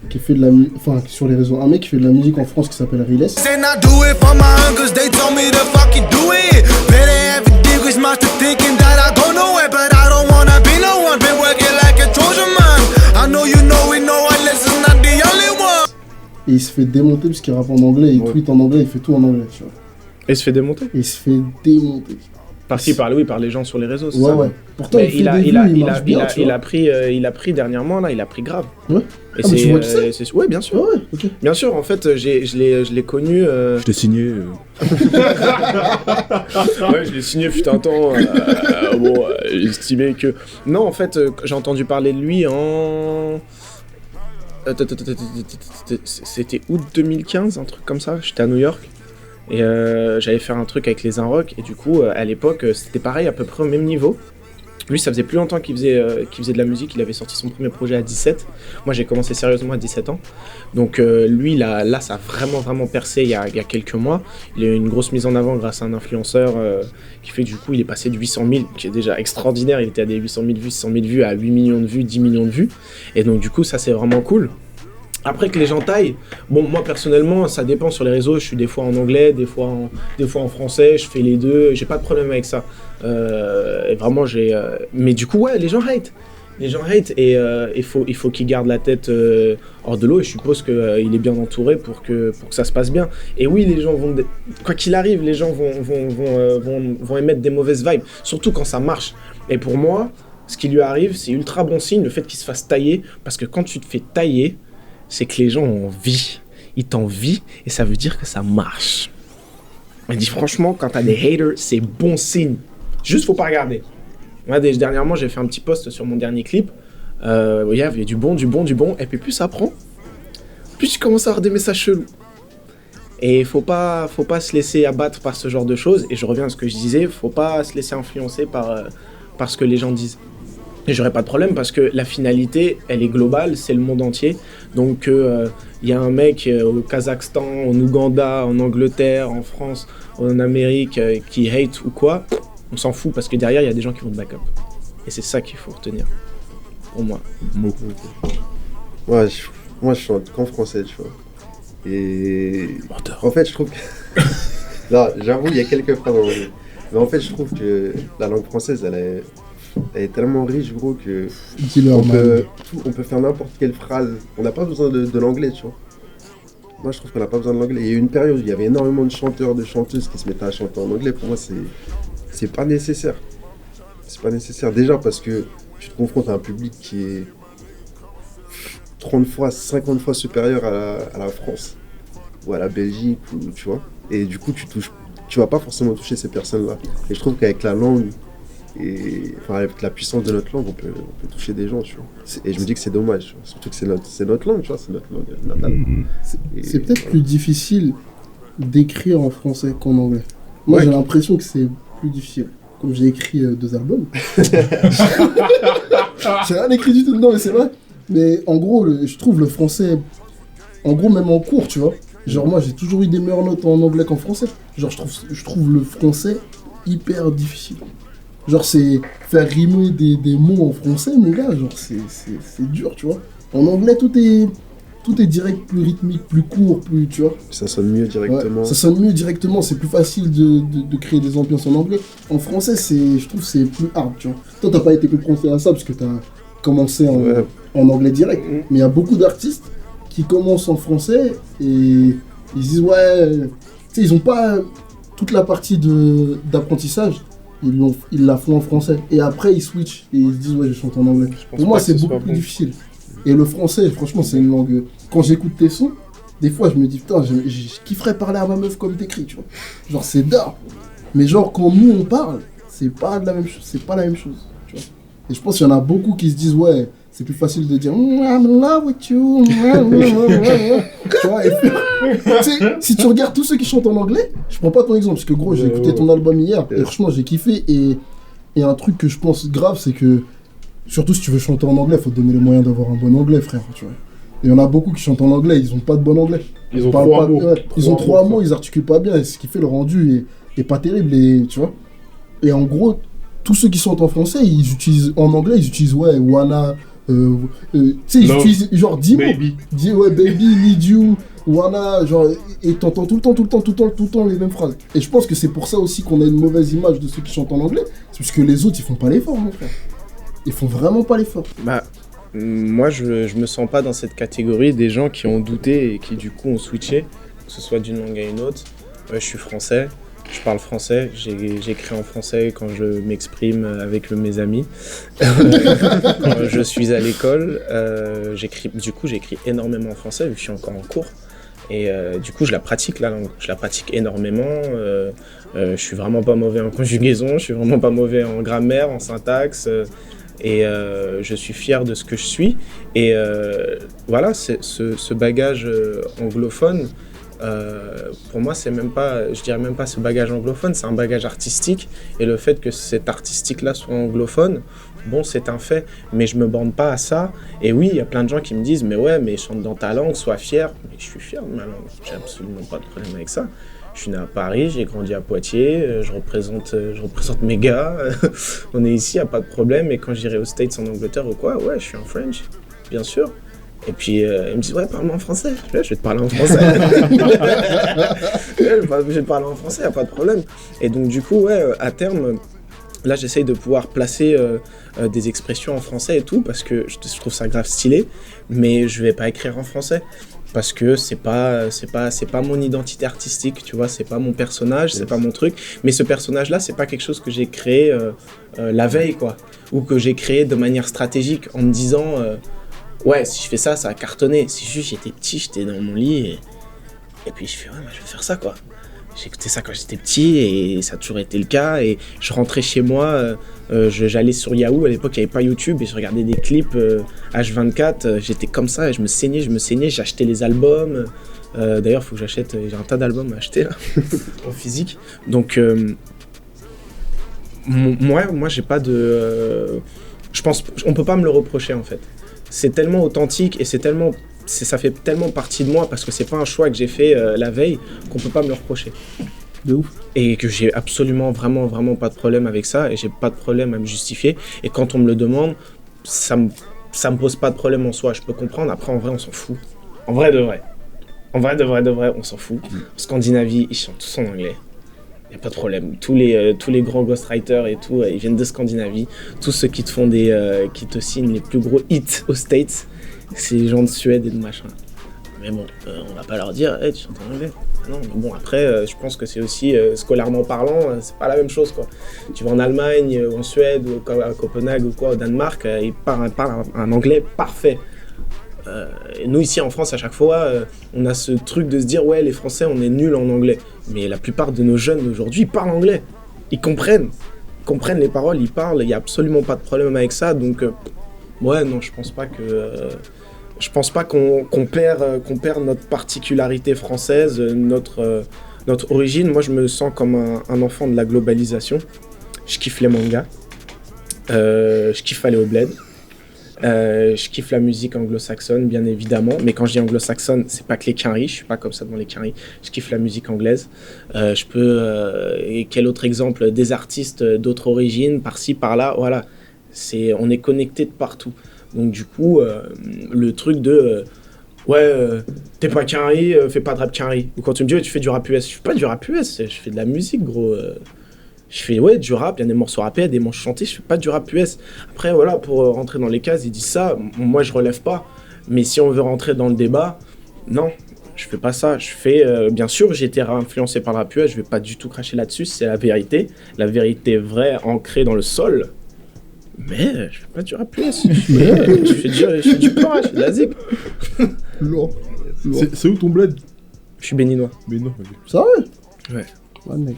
qui fait de la musique, un mec qui fait de la musique en France qui s'appelle Riles. Et il se fait démonter parce qu'il rappe en anglais, il tweet en anglais, il fait tout en anglais, tu vois. Et il se fait démonter ? Il se fait démonter. Par les gens sur les réseaux, c'est ça. Ouais. Pourtant, il a pris dernièrement, là, il a pris grave. Ouais. Et mais tu vois qui c'est ? Ouais, bien sûr. Ouais, okay. Bien sûr, en fait, je l'ai connu... Je t'ai signé. Ouais, je l'ai signé, fut un temps. J'estimais que... Non, en fait, j'ai entendu parler de lui en... C'était août 2015, un truc comme ça. J'étais à New York. Et j'allais faire un truc avec les Inrock, et du coup, à l'époque, c'était pareil, à peu près au même niveau. Lui, ça faisait plus longtemps qu'il faisait de la musique, il avait sorti son premier projet à 17. Moi, j'ai commencé sérieusement à 17 ans. Donc lui, là, ça a vraiment percé il y a quelques mois. Il a eu une grosse mise en avant grâce à un influenceur qui fait que du coup, il est passé de 800 000, qui est déjà extraordinaire, il était à des 800 000 vues, 600 000 vues, à 8 millions de vues, 10 millions de vues. Et donc du coup, ça, c'est vraiment cool. Après que les gens taillent, bon, moi personnellement, ça dépend sur les réseaux, je suis des fois en anglais, des fois en français, je fais les deux, j'ai pas de problème avec ça. Et vraiment, mais du coup, ouais, les gens hate. Et il faut qu'ils gardent la tête hors de l'eau, et je suppose qu'il est bien entouré pour que ça se passe bien. Et oui, les gens quoi qu'il arrive, les gens vont émettre des mauvaises vibes, surtout quand ça marche. Et pour moi, ce qui lui arrive, c'est ultra bon signe, le fait qu'il se fasse tailler, parce que quand tu te fais tailler, c'est que les gens ont envie, ils t'envient, et ça veut dire que ça marche. Je dis franchement, quand t'as des haters, c'est bon signe. Juste, faut pas regarder. Moi, dernièrement, j'ai fait un petit post sur mon dernier clip. Il y avait du bon, et puis plus ça prend, plus tu commences à avoir des messages chelous. Et faut pas se laisser abattre par ce genre de choses. Et je reviens à ce que je disais, faut pas se laisser influencer par ce que les gens disent. Et j'aurais pas de problème parce que la finalité, elle est globale, c'est le monde entier. Donc y a un mec au Kazakhstan, en Ouganda, en Angleterre, en France, en Amérique qui hate ou quoi, on s'en fout parce que derrière, il y a des gens qui vont te back up. Et c'est ça qu'il faut retenir, pour moi. Ouais, moi je chante qu'en français, tu vois. Et en fait, je trouve que... Non, j'avoue, il y a quelques phrases en anglais. Mais en fait, je trouve que la langue française, elle est tellement riche, gros, que on peut faire n'importe quelle phrase. On n'a pas besoin de l'anglais, tu vois. Moi, je trouve qu'on n'a pas besoin de l'anglais. Il y a eu une période où il y avait énormément de chanteurs, de chanteuses qui se mettaient à chanter en anglais. Pour moi, c'est pas nécessaire. C'est pas nécessaire. Déjà parce que tu te confrontes à un public qui est 30 fois, 50 fois supérieur à la France ou à la Belgique, ou, tu vois. Et du coup, tu vas pas forcément toucher ces personnes-là. Et je trouve qu'avec la langue, avec la puissance de notre langue, on peut toucher des gens, tu vois. Et je me dis que c'est dommage, tu vois. Surtout que c'est notre langue, tu vois, c'est notre langue natale. C'est peut-être plus difficile d'écrire en français qu'en anglais. Moi, j'ai l'impression que c'est plus difficile. Comme j'ai écrit 2 albums. J'ai rien écrit du tout dedans, mais c'est vrai. Mais en gros, je trouve le français, en gros, même en cours, tu vois. Genre, moi, j'ai toujours eu des meilleures notes en anglais qu'en français. Genre, je trouve le français hyper difficile. Genre, c'est faire rimer des mots en français, mon gars, genre, c'est dur, tu vois. En anglais, tout est direct, plus rythmique, plus court, plus, tu vois. Ça sonne mieux directement. Ouais, ça sonne mieux directement, c'est plus facile de créer des ambiances en anglais. En français, je trouve que c'est plus hard, tu vois. Toi, t'as pas été confronté à ça parce que t'as commencé en anglais direct. Mais il y a beaucoup d'artistes qui commencent en français et ils disent, ouais, tu sais, ils ont pas toute la partie d'apprentissage. Ils la font en français. Et après, ils switchent et ils se disent, ouais, je chante en anglais. Pour moi, c'est beaucoup plus difficile. Et le français, franchement, c'est une langue... Quand j'écoute tes sons, des fois, je me dis, putain, je kifferais parler à ma meuf comme t'écris, tu vois. Genre, c'est d'art. Mais genre, quand nous, on parle, c'est pas la même chose, tu vois. Et je pense qu'il y en a beaucoup qui se disent, ouais, c'est plus facile de dire I'm in love with you. Tu vois, tu sais, si tu regardes tous ceux qui chantent en anglais, je prends pas ton exemple parce que gros, j'ai écouté ton album hier et franchement, j'ai kiffé. Et un truc que je pense grave, c'est que surtout si tu veux chanter en anglais, faut te donner les moyens d'avoir un bon anglais, frère. Tu vois. Et il y en a beaucoup qui chantent en anglais, ils ont pas de bon anglais. Ils ont trois mots. Ils ont trois mots, ils articulent pas bien, et ce qui fait le rendu est pas terrible. Et tu vois. Et en gros, tous ceux qui chantent en français, ils utilisent en anglais, ils utilisent wanna. Tu sais, ils utilisent genre 10 mots. Baby, need you, wanna, genre, et t'entends tout le temps les mêmes phrases. Et je pense que c'est pour ça aussi qu'on a une mauvaise image de ceux qui chantent en anglais, c'est parce que les autres, ils font pas l'effort, mon frère. Ils font vraiment pas l'effort. Bah, moi, je me sens pas dans cette catégorie des gens qui ont douté et qui, du coup, ont switché, que ce soit d'une langue à une autre. Je suis français. Je parle français, j'écris en français quand je m'exprime avec mes amis. Quand je suis à l'école, j'écris énormément en français vu que je suis encore en cours. Et du coup, je la pratique la langue. Je la pratique énormément. Je suis vraiment pas mauvais en conjugaison, je suis vraiment pas mauvais en grammaire, en syntaxe. Et je suis fier de ce que je suis. Et voilà, ce bagage anglophone. Pour moi, c'est même pas, je dirais même pas ce bagage anglophone, c'est un bagage artistique. Et le fait que cet artistique-là soit anglophone, bon, c'est un fait. Mais je me borne pas à ça. Et oui, il y a plein de gens qui me disent, mais ouais, mais chante dans ta langue, sois fier. Mais je suis fier de ma langue. J'ai absolument pas de problème avec ça. Je suis né à Paris, j'ai grandi à Poitiers, je représente mes gars. On est ici, y a pas de problème. Et quand j'irai aux States, en Angleterre ou quoi, ouais, je suis un French, bien sûr. Et puis, ils me disent, ouais, parle-moi en français. Je vais te parler en français. Je vais te parler en français, y a pas de problème. Et donc, du coup, ouais, à terme, là, j'essaye de pouvoir placer des expressions en français et tout, parce que je trouve ça grave stylé, mais je vais pas écrire en français. Parce que c'est pas mon identité artistique, tu vois, c'est pas mon personnage, c'est pas mon truc. Mais ce personnage-là, c'est pas quelque chose que j'ai créé la veille, quoi. Ou que j'ai créé de manière stratégique en me disant... ouais, si je fais ça, ça a cartonné. Si juste j'étais petit, j'étais dans mon lit et puis je fais, ouais, moi, je vais faire ça, quoi. J'ai écouté ça quand j'étais petit et ça a toujours été le cas. Et je rentrais chez moi, j'allais sur Yahoo, à l'époque il n'y avait pas YouTube, et je regardais des clips H24, j'étais comme ça, et je me saignais, j'achetais les albums. D'ailleurs, il faut que j'achète, j'ai un tas d'albums à acheter là, en physique. Donc, moi j'ai pas de... je pense, on peut pas me le reprocher en fait. C'est tellement authentique et ça fait tellement partie de moi parce que c'est pas un choix que j'ai fait la veille qu'on peut pas me le reprocher. De ouf. Et que j'ai absolument vraiment pas de problème avec ça et j'ai pas de problème à me justifier. Et quand on me le demande, ça me pose pas de problème en soi. Je peux comprendre. Après, en vrai, on s'en fout. En vrai de vrai, on s'en fout. En Scandinavie, ils chantent tous en anglais. Y a pas de problème. Tous les grands ghostwriters et tout, ils viennent de Scandinavie. Tous ceux qui te signent les plus gros hits aux States, c'est les gens de Suède et de machin. Mais bon, on va pas leur dire, hey, tu chantes en anglais. Non, mais bon, après, je pense que c'est aussi, scolairement parlant, c'est pas la même chose, quoi. Tu vas en Allemagne, ou en Suède, ou à Copenhague, ou quoi, au Danemark, ils parlent un anglais parfait. Nous, ici en France, à chaque fois, on a ce truc de se dire, ouais, les Français, on est nuls en anglais. Mais la plupart de nos jeunes d'aujourd'hui, ils parlent anglais. Ils comprennent les paroles, ils parlent, il n'y a absolument pas de problème avec ça. Donc, ouais, non, je pense pas qu'on perd notre particularité française, notre origine. Moi, je me sens comme un enfant de la globalisation. Je kiffe les mangas. Je kiffe aller au bled. Je kiffe la musique anglo-saxonne, bien évidemment. Mais quand je dis anglo-saxonne, c'est pas que les quinries. Je suis pas comme ça devant les quinries. Je kiffe la musique anglaise. Et quel autre exemple? Des artistes d'autres origines, par-ci, par-là. Voilà. On est connecté de partout. Donc du coup, le truc de t'es pas quinri, fais pas de rap quinri. Ou quand tu me dis tu fais du rap US, je fais pas du rap US, je fais de la musique, gros. Je fais du rap, il y a des morceaux rappés, il y a des morceaux chantés, je fais pas du rap US. Après voilà, pour rentrer dans les cases, ils disent ça, moi je relève pas. Mais si on veut rentrer dans le débat, non, je fais pas ça. Je fais, bien sûr, j'ai été influencé par le rap US, je vais pas du tout cracher là-dessus, c'est la vérité vraie, ancrée dans le sol. Mais je fais pas du rap US, je fais du peur, je fais de la zik. Lourd. C'est où ton bled? Je suis béninois. Béninois, ok. Ça va? Ouais. Ouais, mec.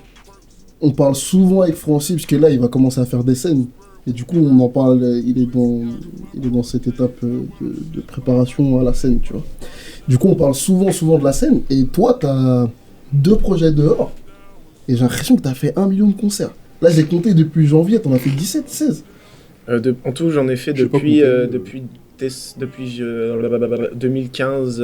On parle souvent avec Francis, parce que là, il va commencer à faire des scènes. Et du coup, on en parle, il est dans il est dans cette étape de préparation à la scène, tu vois. Du coup, on parle souvent de la scène, et toi, t'as 2 projets dehors, et j'ai l'impression que t'as fait 1 million de concerts. Là, j'ai compté depuis janvier, t'en as fait 17, 16. En tout, j'en ai fait depuis 2015,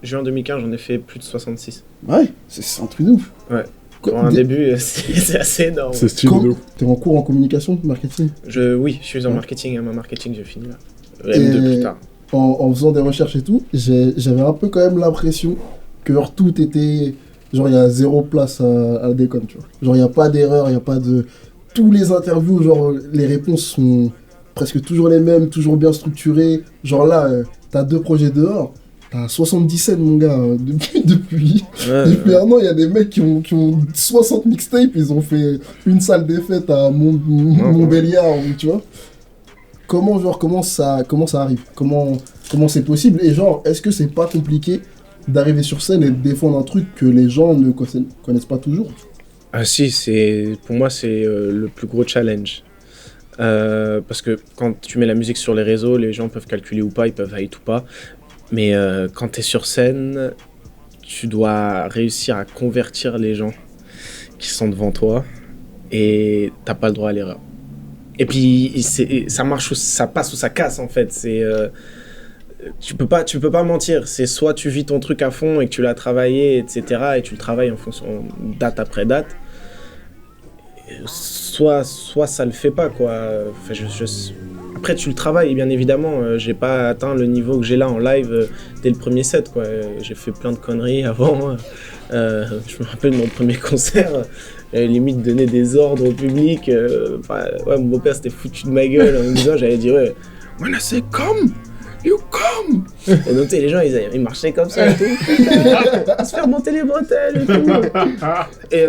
juin 2015, j'en ai fait plus de 66. Ouais, c'est un truc de ouf. Ouais. Pour un début, c'est assez énorme. C'est stylé de ouf. T'es en cours en communication, marketing? Oui, je suis en marketing, ma marketing, j'ai fini là. M2 plus tard. En faisant des recherches et tout, j'avais un peu quand même l'impression que genre, tout était... Genre, il y a 0 place à la déconne, tu vois. Genre, il n'y a pas d'erreur, il n'y a pas de... Tous les interviews, genre, les réponses sont presque toujours les mêmes, toujours bien structurées. Genre là, t'as 2 projets dehors, t'as 77, mon gars, depuis un an, il y a des mecs qui ont 60 mixtapes, ils ont fait une salle des fêtes à Montbéliard, tu vois. Comment ça arrive? Comment c'est possible? Et genre, est-ce que c'est pas compliqué d'arriver sur scène et de défendre un truc que les gens ne connaissent pas toujours? Ah si, pour moi c'est le plus gros challenge. Parce que quand tu mets la musique sur les réseaux, les gens peuvent calculer ou pas, ils peuvent hate ou pas. Mais quand tu es sur scène, tu dois réussir à convertir les gens qui sont devant toi et t'as pas le droit à l'erreur. Et puis ça marche, ça passe ou ça casse en fait. Tu peux pas mentir. C'est soit tu vis ton truc à fond et que tu l'as travaillé, etc. et tu le travailles en fonction date après date. Soit ça le fait pas quoi. Enfin, après tu le travailles bien évidemment. J'ai pas atteint le niveau que j'ai là en live dès le premier set quoi. J'ai fait plein de conneries avant. Je me rappelle de mon premier concert. Limite donner des ordres au public. Mon beau-père s'était foutu de ma gueule en me disant, j'allais dire when I say come, you come. Et donc les gens ils marchaient comme ça et tout. À se faire monter les bretelles et tout. Et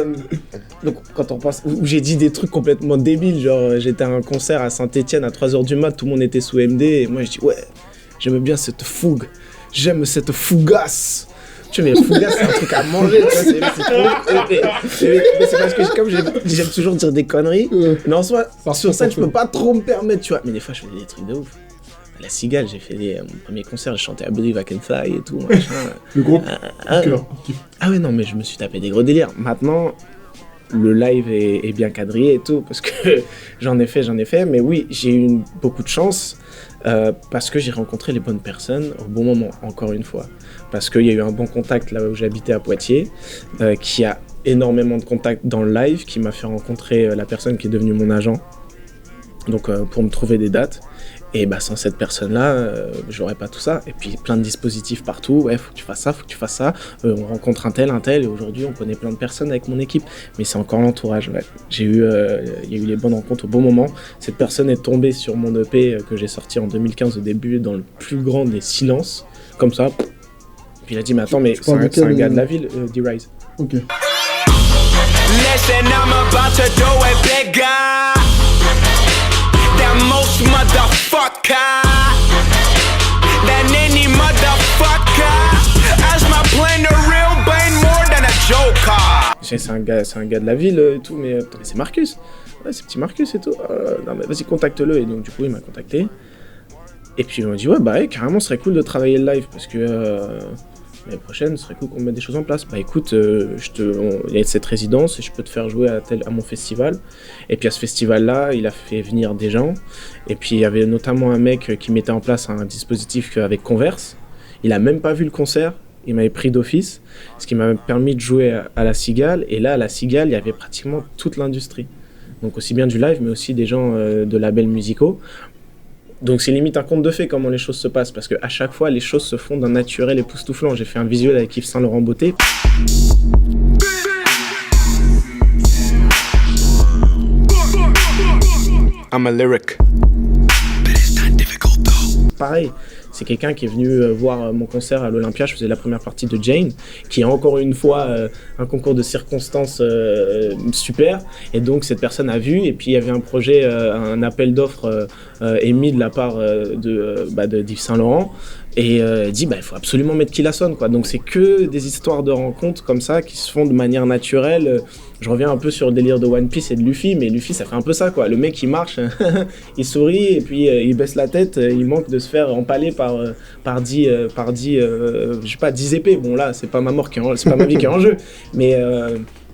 donc quand on pense, où j'ai dit des trucs complètement débiles, genre j'étais à un concert à Saint-Etienne à 3h du mat, tout le monde était sous MD et moi je dis ouais, j'aime bien cette fougue, j'aime cette fougasse. Tu vois, mais fougasse, c'est un truc à manger, tu vois, mais c'est parce que comme j'aime toujours dire des conneries, mais en soi, sur scène, je peux pas trop me permettre, tu vois. Mais des fois, je fais des trucs de ouf. À la Cigale, j'ai fait mon premier concert, j'ai chanté I Believe I Can Fly et tout, machin. Le groupe Ah ouais, non, mais je me suis tapé des gros délires. Maintenant, le live est bien quadrillé et tout, parce que j'en ai fait, mais oui, j'ai eu beaucoup de chance. Parce que j'ai rencontré les bonnes personnes au bon moment, encore une fois. Parce qu'il y a eu un bon contact là où j'habitais à Poitiers, qui a énormément de contacts dans le live, qui m'a fait rencontrer la personne qui est devenue mon agent, donc pour me trouver des dates. Et bah sans cette personne-là, j'aurais pas tout ça. Et puis plein de dispositifs partout, ouais, faut que tu fasses ça, on rencontre un tel, et aujourd'hui on connaît plein de personnes avec mon équipe. Mais c'est encore l'entourage, ouais. Il y a eu les bonnes rencontres au bon moment. Cette personne est tombée sur mon EP que j'ai sorti en 2015 au début, dans le plus grand des silences, comme ça. Puis il a dit, mais attends, mais c'est un gars de la ville, D-Rise. Ok. Listen, I'm about to do it bigger than most motherfucker, than any motherfucker. As my plan the real brain more than a joker. C'est un gars de la ville et tout, mais c'est Marcus. Ouais, c'est petit Marcus et tout. Non mais vas-y, contacte-le. Et donc du coup, il m'a contacté. Et puis il m'a dit ouais, carrément, ce serait cool de travailler le live parce que l'année prochaine, ce serait cool qu'on mette des choses en place. Bah écoute, il y a cette résidence et je peux te faire jouer à mon festival. Et puis à ce festival-là, il a fait venir des gens. Et puis il y avait notamment un mec qui mettait en place un dispositif avec Converse. Il a même pas vu le concert. Il m'avait pris d'office, ce qui m'a permis de jouer à la Cigale. Et là, à la Cigale, il y avait pratiquement toute l'industrie. Donc aussi bien du live, mais aussi des gens de labels musicaux. Donc c'est limite un conte de fées comment les choses se passent, parce qu'à chaque fois, les choses se font d'un naturel époustouflant. J'ai fait un visuel avec Yves Saint Laurent Beauté. I'm a lyric. Pareil, c'est quelqu'un qui est venu voir mon concert à l'Olympia. Je faisais la première partie de Jane, qui est encore une fois un concours de circonstances super. Et donc cette personne a vu, et puis il y avait un projet, un appel d'offres émis de la part de Yves Saint Laurent. Et dit il faut absolument mettre Qui la sonne, quoi. Donc c'est que des histoires de rencontres comme ça qui se font de manière naturelle. Je reviens un peu sur le délire de One Piece et de Luffy, mais Luffy ça fait un peu ça, quoi. Le mec il marche, il sourit et puis il baisse la tête, il manque de se faire empaler par 10 je sais pas 10 épées. Bon là c'est pas ma mort c'est pas ma vie qui est en jeu, mais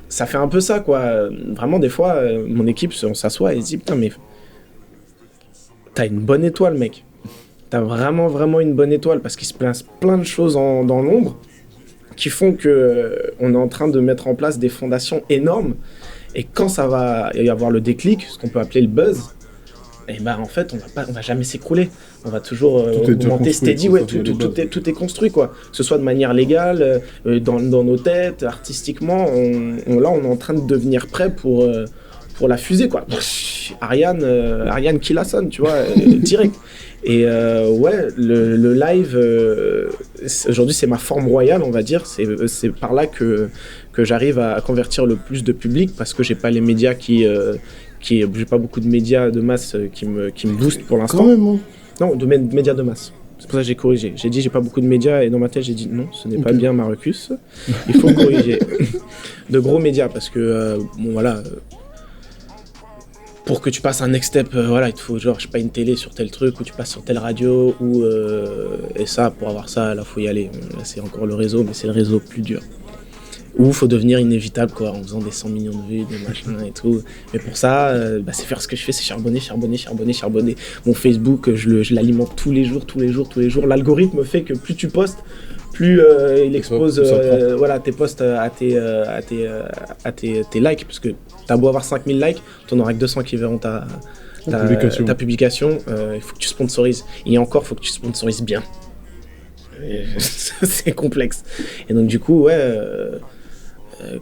ça fait un peu ça, quoi. Vraiment des fois mon équipe on s'assoit et se dit putain mais t'as une bonne étoile, mec. T'as vraiment une bonne étoile, parce qu'il se place plein de choses dans l'ombre qui font qu'on est en train de mettre en place des fondations énormes, et quand ça va y avoir le déclic, ce qu'on peut appeler le buzz, et en fait on va jamais s'écrouler, on va toujours augmenter steady, tout est construit, quoi. Que ce soit de manière légale, dans nos têtes, artistiquement, là on est en train de devenir prêt pour la fusée, quoi. Ariane Qui la sonne, tu vois, direct. Et le live, aujourd'hui c'est ma forme royale, on va dire. C'est par là que j'arrive à convertir le plus de public, parce que j'ai pas les médias j'ai pas beaucoup de médias de masse qui me boostent pour l'instant. Quand même, hein. Non, de médias de masse. C'est pour ça que j'ai corrigé. J'ai dit j'ai pas beaucoup de médias, et dans ma tête j'ai dit non, ce n'est pas bien, Marcus. Il faut corriger. De gros médias, parce que pour que tu passes un next step, il te faut genre, je sais pas, une télé sur tel truc, ou tu passes sur telle radio, et ça, pour avoir ça, là, faut y aller. Là, c'est encore le réseau, mais c'est le réseau plus dur. Ou faut devenir inévitable, quoi, en faisant des 100 millions de vues, des machins et tout. Mais pour ça, c'est faire ce que je fais, c'est charbonner. Mon Facebook, je l'alimente tous les jours. L'algorithme fait que plus tu postes, plus il expose tes posts à tes likes, parce que t'as beau avoir 5000 likes, t'en auras que 200 qui verront ta publication. Il faut que tu sponsorises. Et encore, il faut que tu sponsorises bien. C'est complexe. Et donc du coup,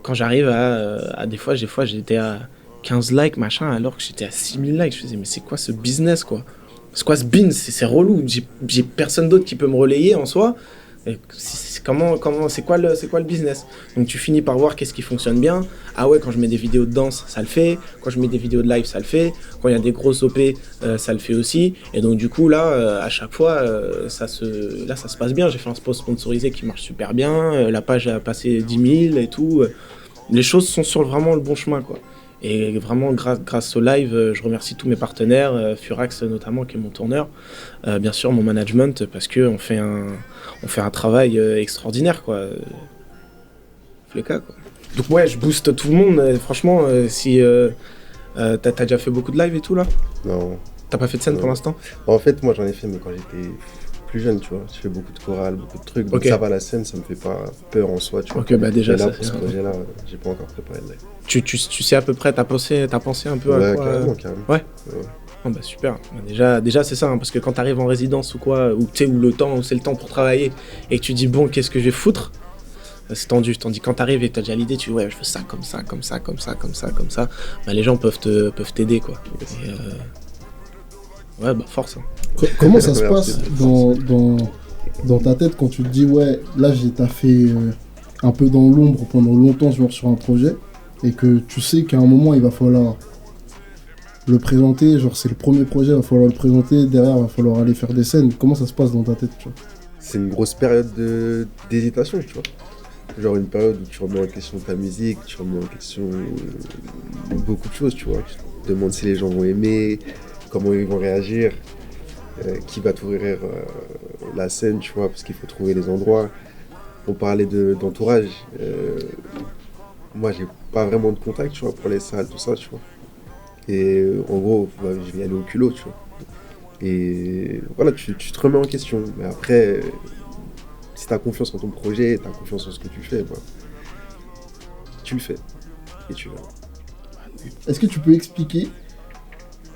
quand j'arrive à des fois j'étais à 15 likes, machin, alors que j'étais à 6000 likes, je faisais mais c'est quoi ce business, quoi? C'est quoi ce bin? C'est relou. J'ai personne d'autre qui peut me relayer en soi. C'est quoi le business? Donc tu finis par voir qu'est-ce qui fonctionne bien. Ah ouais, quand je mets des vidéos de danse, ça le fait. Quand je mets des vidéos de live, ça le fait. Quand il y a des grosses OP, ça le fait aussi. Et donc du coup là, à chaque fois, ça se passe bien. J'ai fait un spot sponsorisé qui marche super bien. La page a passé 10 000 et tout. Les choses sont sur vraiment le bon chemin, quoi. Et vraiment, grâce au live, je remercie tous mes partenaires, Furax notamment, qui est mon tourneur, bien sûr mon management, parce qu'on fait un travail extraordinaire, quoi. Fléca, quoi. Donc ouais, je booste tout le monde. Franchement, si t'as déjà fait beaucoup de live et tout, là? Non. T'as pas fait de scène pour l'instant? En fait, moi j'en ai fait, mais quand j'étais plus jeune, tu vois. Je fais beaucoup de chorales, beaucoup de trucs. Donc ça va, la scène, ça me fait pas peur en soi, tu vois. Ok, bah déjà, là, pour ce projet-là, j'ai pas encore préparé le live. Tu sais à peu près, t'as pensé un peu à quoi? Carrément. Ouais. Oh bah super. Déjà c'est ça, hein, parce que quand t'arrives en résidence ou quoi, ou tu sais, où c'est le temps pour travailler, et que tu dis bon, qu'est-ce que je vais foutre? C'est tendu. Tandis que quand t'arrives et que t'as déjà l'idée, tu dis ouais, je veux ça, comme ça. Bah les gens peuvent t'aider, quoi. Et, ouais, bah force. Hein. Comment ça se passe dans ta tête quand tu te dis ouais, là j'ai taffé un peu dans l'ombre pendant longtemps sur un projet, et que tu sais qu'à un moment il va falloir le présenter, genre c'est le premier projet, il va falloir le présenter, derrière il va falloir aller faire des scènes. Comment ça se passe dans ta tête, tu vois? C'est une grosse période d'hésitation, tu vois. Genre une période où tu remets en question ta musique, tu remets en question beaucoup de choses, tu vois. Tu te demandes si les gens vont aimer, comment ils vont réagir, qui va t'ouvrir la scène, tu vois, parce qu'il faut trouver les endroits. On parlait d'entourage. Moi, j'ai pas vraiment de contact, tu vois, pour les salles, tout ça, tu vois. Et en gros, je vais y aller au culot, tu vois. Et voilà, tu te remets en question. Mais après, si t'as confiance en ton projet, t'as confiance en ce que tu fais, bah, tu le fais. Et tu verras. Est-ce que tu peux expliquer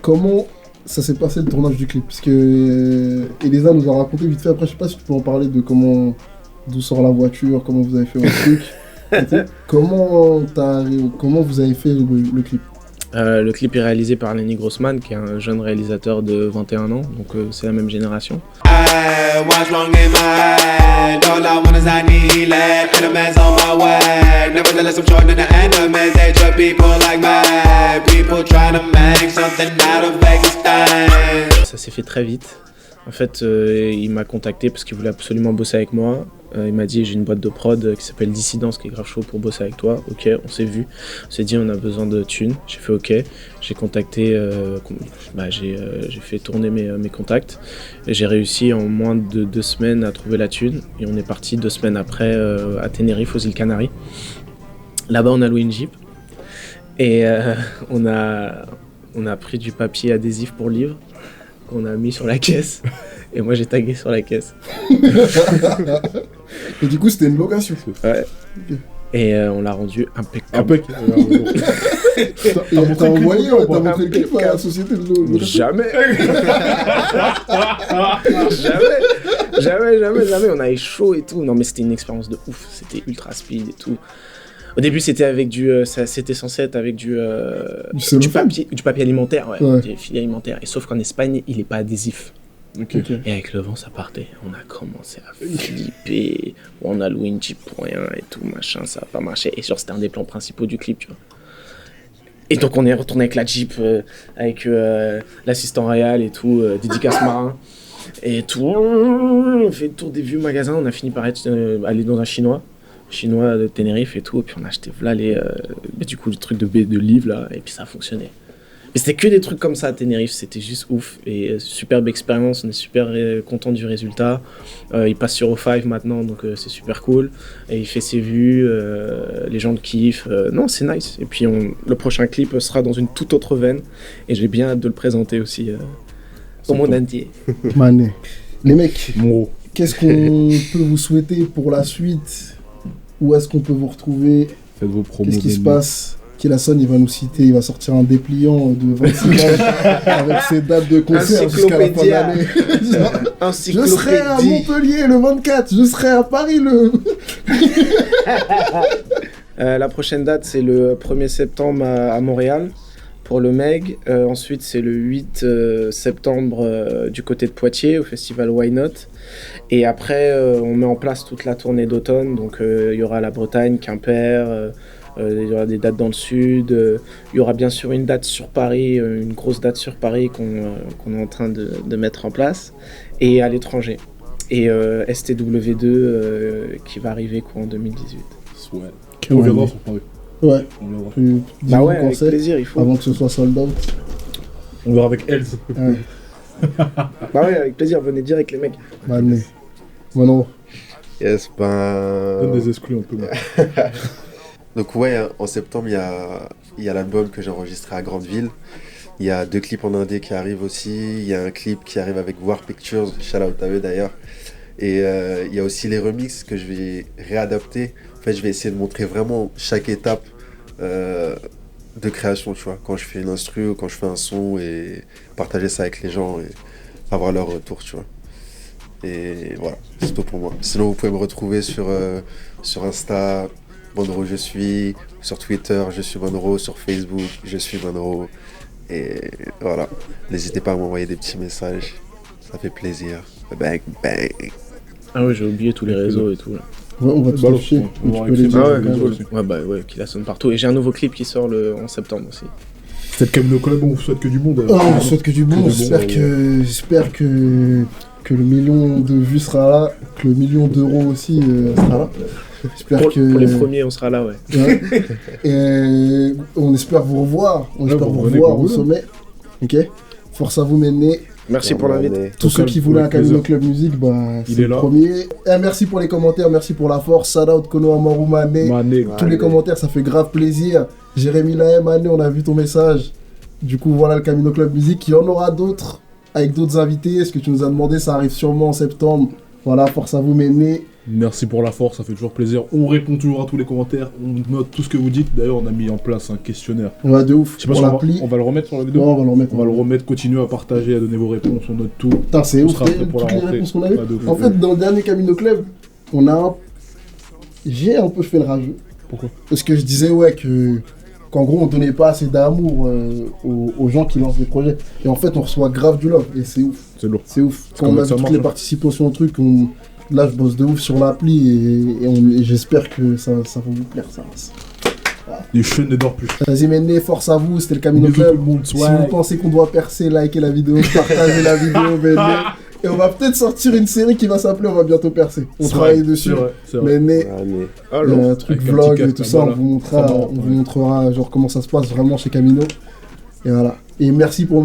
comment ça s'est passé le tournage du clip? Parce que Elisa nous a raconté vite fait, après je sais pas si tu peux en parler de d'où sort la voiture, comment vous avez fait votre truc. Comment vous avez fait le clip? Le clip est réalisé par Lenny Grossman, qui est un jeune réalisateur de 21 ans, donc c'est la même génération. Watch long in my head. All I want is I need lead. Enemies on my way. Nevertheless, I'm short in the enemies. They trap people like me. People trying to make something out of Vegas time. Ça s'est fait très vite. En fait, il m'a contacté parce qu'il voulait absolument bosser avec moi. Il m'a dit j'ai une boîte de prod qui s'appelle Dissidence qui est grave chaud pour bosser avec toi. Ok, on s'est vu. On s'est dit on a besoin de thunes. J'ai fait ok. J'ai contacté, j'ai fait tourner mes contacts. Et j'ai réussi en moins de 2 semaines à trouver la thune. Et on est parti 2 semaines après à Tenerife aux îles Canaries. Là-bas on a loué une Jeep. Et on a pris du papier adhésif pour livre qu'on a mis sur la caisse. Et moi j'ai tagué sur la caisse. Et du coup c'était une location. Ouais. Okay. Et on l'a rendu impeccable. T'as envoyé, t'as montré le clip à la société de location. Jamais. Jamais. On avait chaud et tout. Non mais c'était une expérience de ouf. C'était ultra speed et tout. Au début, c'était avec c'était censé être avec du papier alimentaire, du filet alimentaire. Et sauf qu'en Espagne, il est pas adhésif. Okay. Et avec le vent, ça partait. On a commencé à flipper. On a loué une Jeep pour rien et tout, machin, ça a pas marché. Et c'était un des plans principaux du clip, tu vois. Et donc, on est retourné avec la Jeep, avec l'assistant réel et tout, dédicace marin. Et tout. On fait le tour des vieux magasins. On a fini par aller dans un chinois de Tenerife et tout, et puis on a acheté là du coup le truc de livres là, et puis ça a fonctionné. Mais c'était que des trucs comme ça à Tenerife, c'était juste ouf, et superbe expérience, on est super content du résultat. Il passe sur O5 maintenant, donc c'est super cool, et il fait ses vues, les gens le kiffent, non c'est nice. Et puis le prochain clip sera dans une toute autre veine, et j'ai bien hâte de le présenter aussi au monde entier. Mané. Les mecs, qu'est-ce qu'on peut vous souhaiter pour la suite? Où est-ce qu'on peut vous retrouver? Faites vos promos. Qu'est-ce qui se passe? Kilasson, il va nous citer, il va sortir un dépliant de 26 pages avec ses dates de concert jusqu'à la fin de l'année. Je serai à Montpellier le 24, je serai à Paris le... La prochaine date, c'est le 1er septembre à Montréal pour le MEG. Ensuite, c'est le 8 septembre du côté de Poitiers au festival Why Not. Et après, on met en place toute la tournée d'automne. Donc, il y aura la Bretagne, Quimper, il y aura des dates dans le sud. Il y aura bien sûr une date sur Paris, une grosse date sur Paris qu'on est en train de mettre en place. Et à l'étranger. Et STW2 qui va arriver en 2018. Ouais. On viendra sur Paris. Ouais. Bah ouais, avec plaisir, il faut. Avant que ce soit sold out. On verra avec Else. Ouais. Bah ouais, avec plaisir, venez dire avec les mecs. Mané. Bueno. Yes, Donne des exclus un peu. Donc ouais, en septembre, il y a l'album que j'ai enregistré à Grandeville. Il y a 2 clips en indé qui arrivent aussi. Il y a un clip qui arrive avec War Pictures, shout out à eux d'ailleurs. Et il y a aussi les remixes que je vais réadapter. En fait, je vais essayer de montrer vraiment chaque étape de création, tu vois. Quand je fais une instru ou quand je fais un son, et partager ça avec les gens et avoir leur retour, tu vois. Et voilà, c'est tout pour moi. Sinon, vous pouvez me retrouver sur Insta, Monroe je suis, sur Twitter, je suis Monroe, sur Facebook, je suis Monroe. Et voilà, n'hésitez pas à m'envoyer des petits messages, ça fait plaisir. Bang, bang. Ah ouais, j'ai oublié tous les réseaux et tout là. Ouais, on va te afficher. Qui la sonne partout. Et j'ai un nouveau clip qui sort en septembre aussi. Peut-être Camino Club, on vous souhaite que du monde. On vous souhaite que du monde. J'espère que le million de vues sera là, que le million d'euros aussi sera là. Pour les premiers, on sera là, ouais. Et on espère vous revoir. On espère vous revoir au sommet. Ok. Force à vous, Méné. Merci pour l'invite. Tous ceux qui voulaient un Camino Club Music, c'est le premier. Et merci pour les commentaires, merci pour la force. Shout out Kono Amaru Mané. Tous les commentaires, ça fait grave plaisir. Jérémy Lahem, Mané, on a vu ton message. Du coup, voilà le Camino Club Music. Il y en aura d'autres avec d'autres invités. Ce que tu nous as demandé, ça arrive sûrement en septembre. Voilà, force à vous, Méné. Merci pour la force, ça fait toujours plaisir. On répond toujours à tous les commentaires, on note tout ce que vous dites. D'ailleurs, on a mis en place un questionnaire. Ouais, de ouf. Je sais pas si on va le remettre sur la vidéo. Ouais, on va le remettre. Continuez à partager, à donner vos réponses, on note tout. Putain, c'est ouf, toutes les réponses qu'on a eues. En fait, dans le dernier Camino Club, j'ai un peu fait le rageux. Pourquoi ? Parce que je disais, que qu'en gros, on donnait pas assez d'amour aux gens qui lancent des projets. Et en fait, on reçoit grave du love, et c'est ouf. C'est lourd. C'est ouf. Quand on a vu toutes les participations au truc, là, je bosse de ouf sur l'appli, et j'espère que ça va vous plaire, ça. Les chaînes ne dorment plus. Vas-y, Méné, force à vous, c'était le Camino Club. Si vous pensez qu'on doit percer, likez la vidéo, partagez la vidéo, Méné. Et on va peut-être sortir une série qui va s'appeler On va bientôt percer. On travaille dessus. Méné, il y a un truc vlog et tout ça, on vous montrera genre comment ça se passe vraiment chez Camino. Et voilà. Et merci pour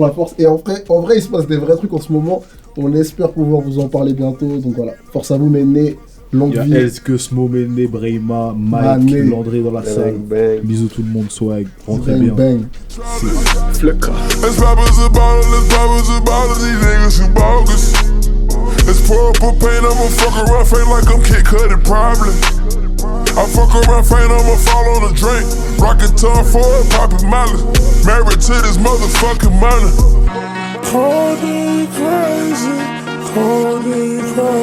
la force. Et en vrai, il se passe des vrais trucs en ce moment. On espère pouvoir vous en parler bientôt. Donc voilà, force à vous, Méné. Longue vie. Elske, Smo, Méné, Brahima, Mike, Landré dans la salle. Bisous tout le monde, swag. Rentrez bien. Flicker. Let's pop us a bottle, these niggas who bogus. Let's pour up a paint, I'ma fuck around, faint like I'm Kid Cudi, probably. I fuck around, faint, I'ma fall on a drink. Rockin' tongue for it, poppin' Molly. Married to this motherfucking money. Hold me crazy, hold me crazy.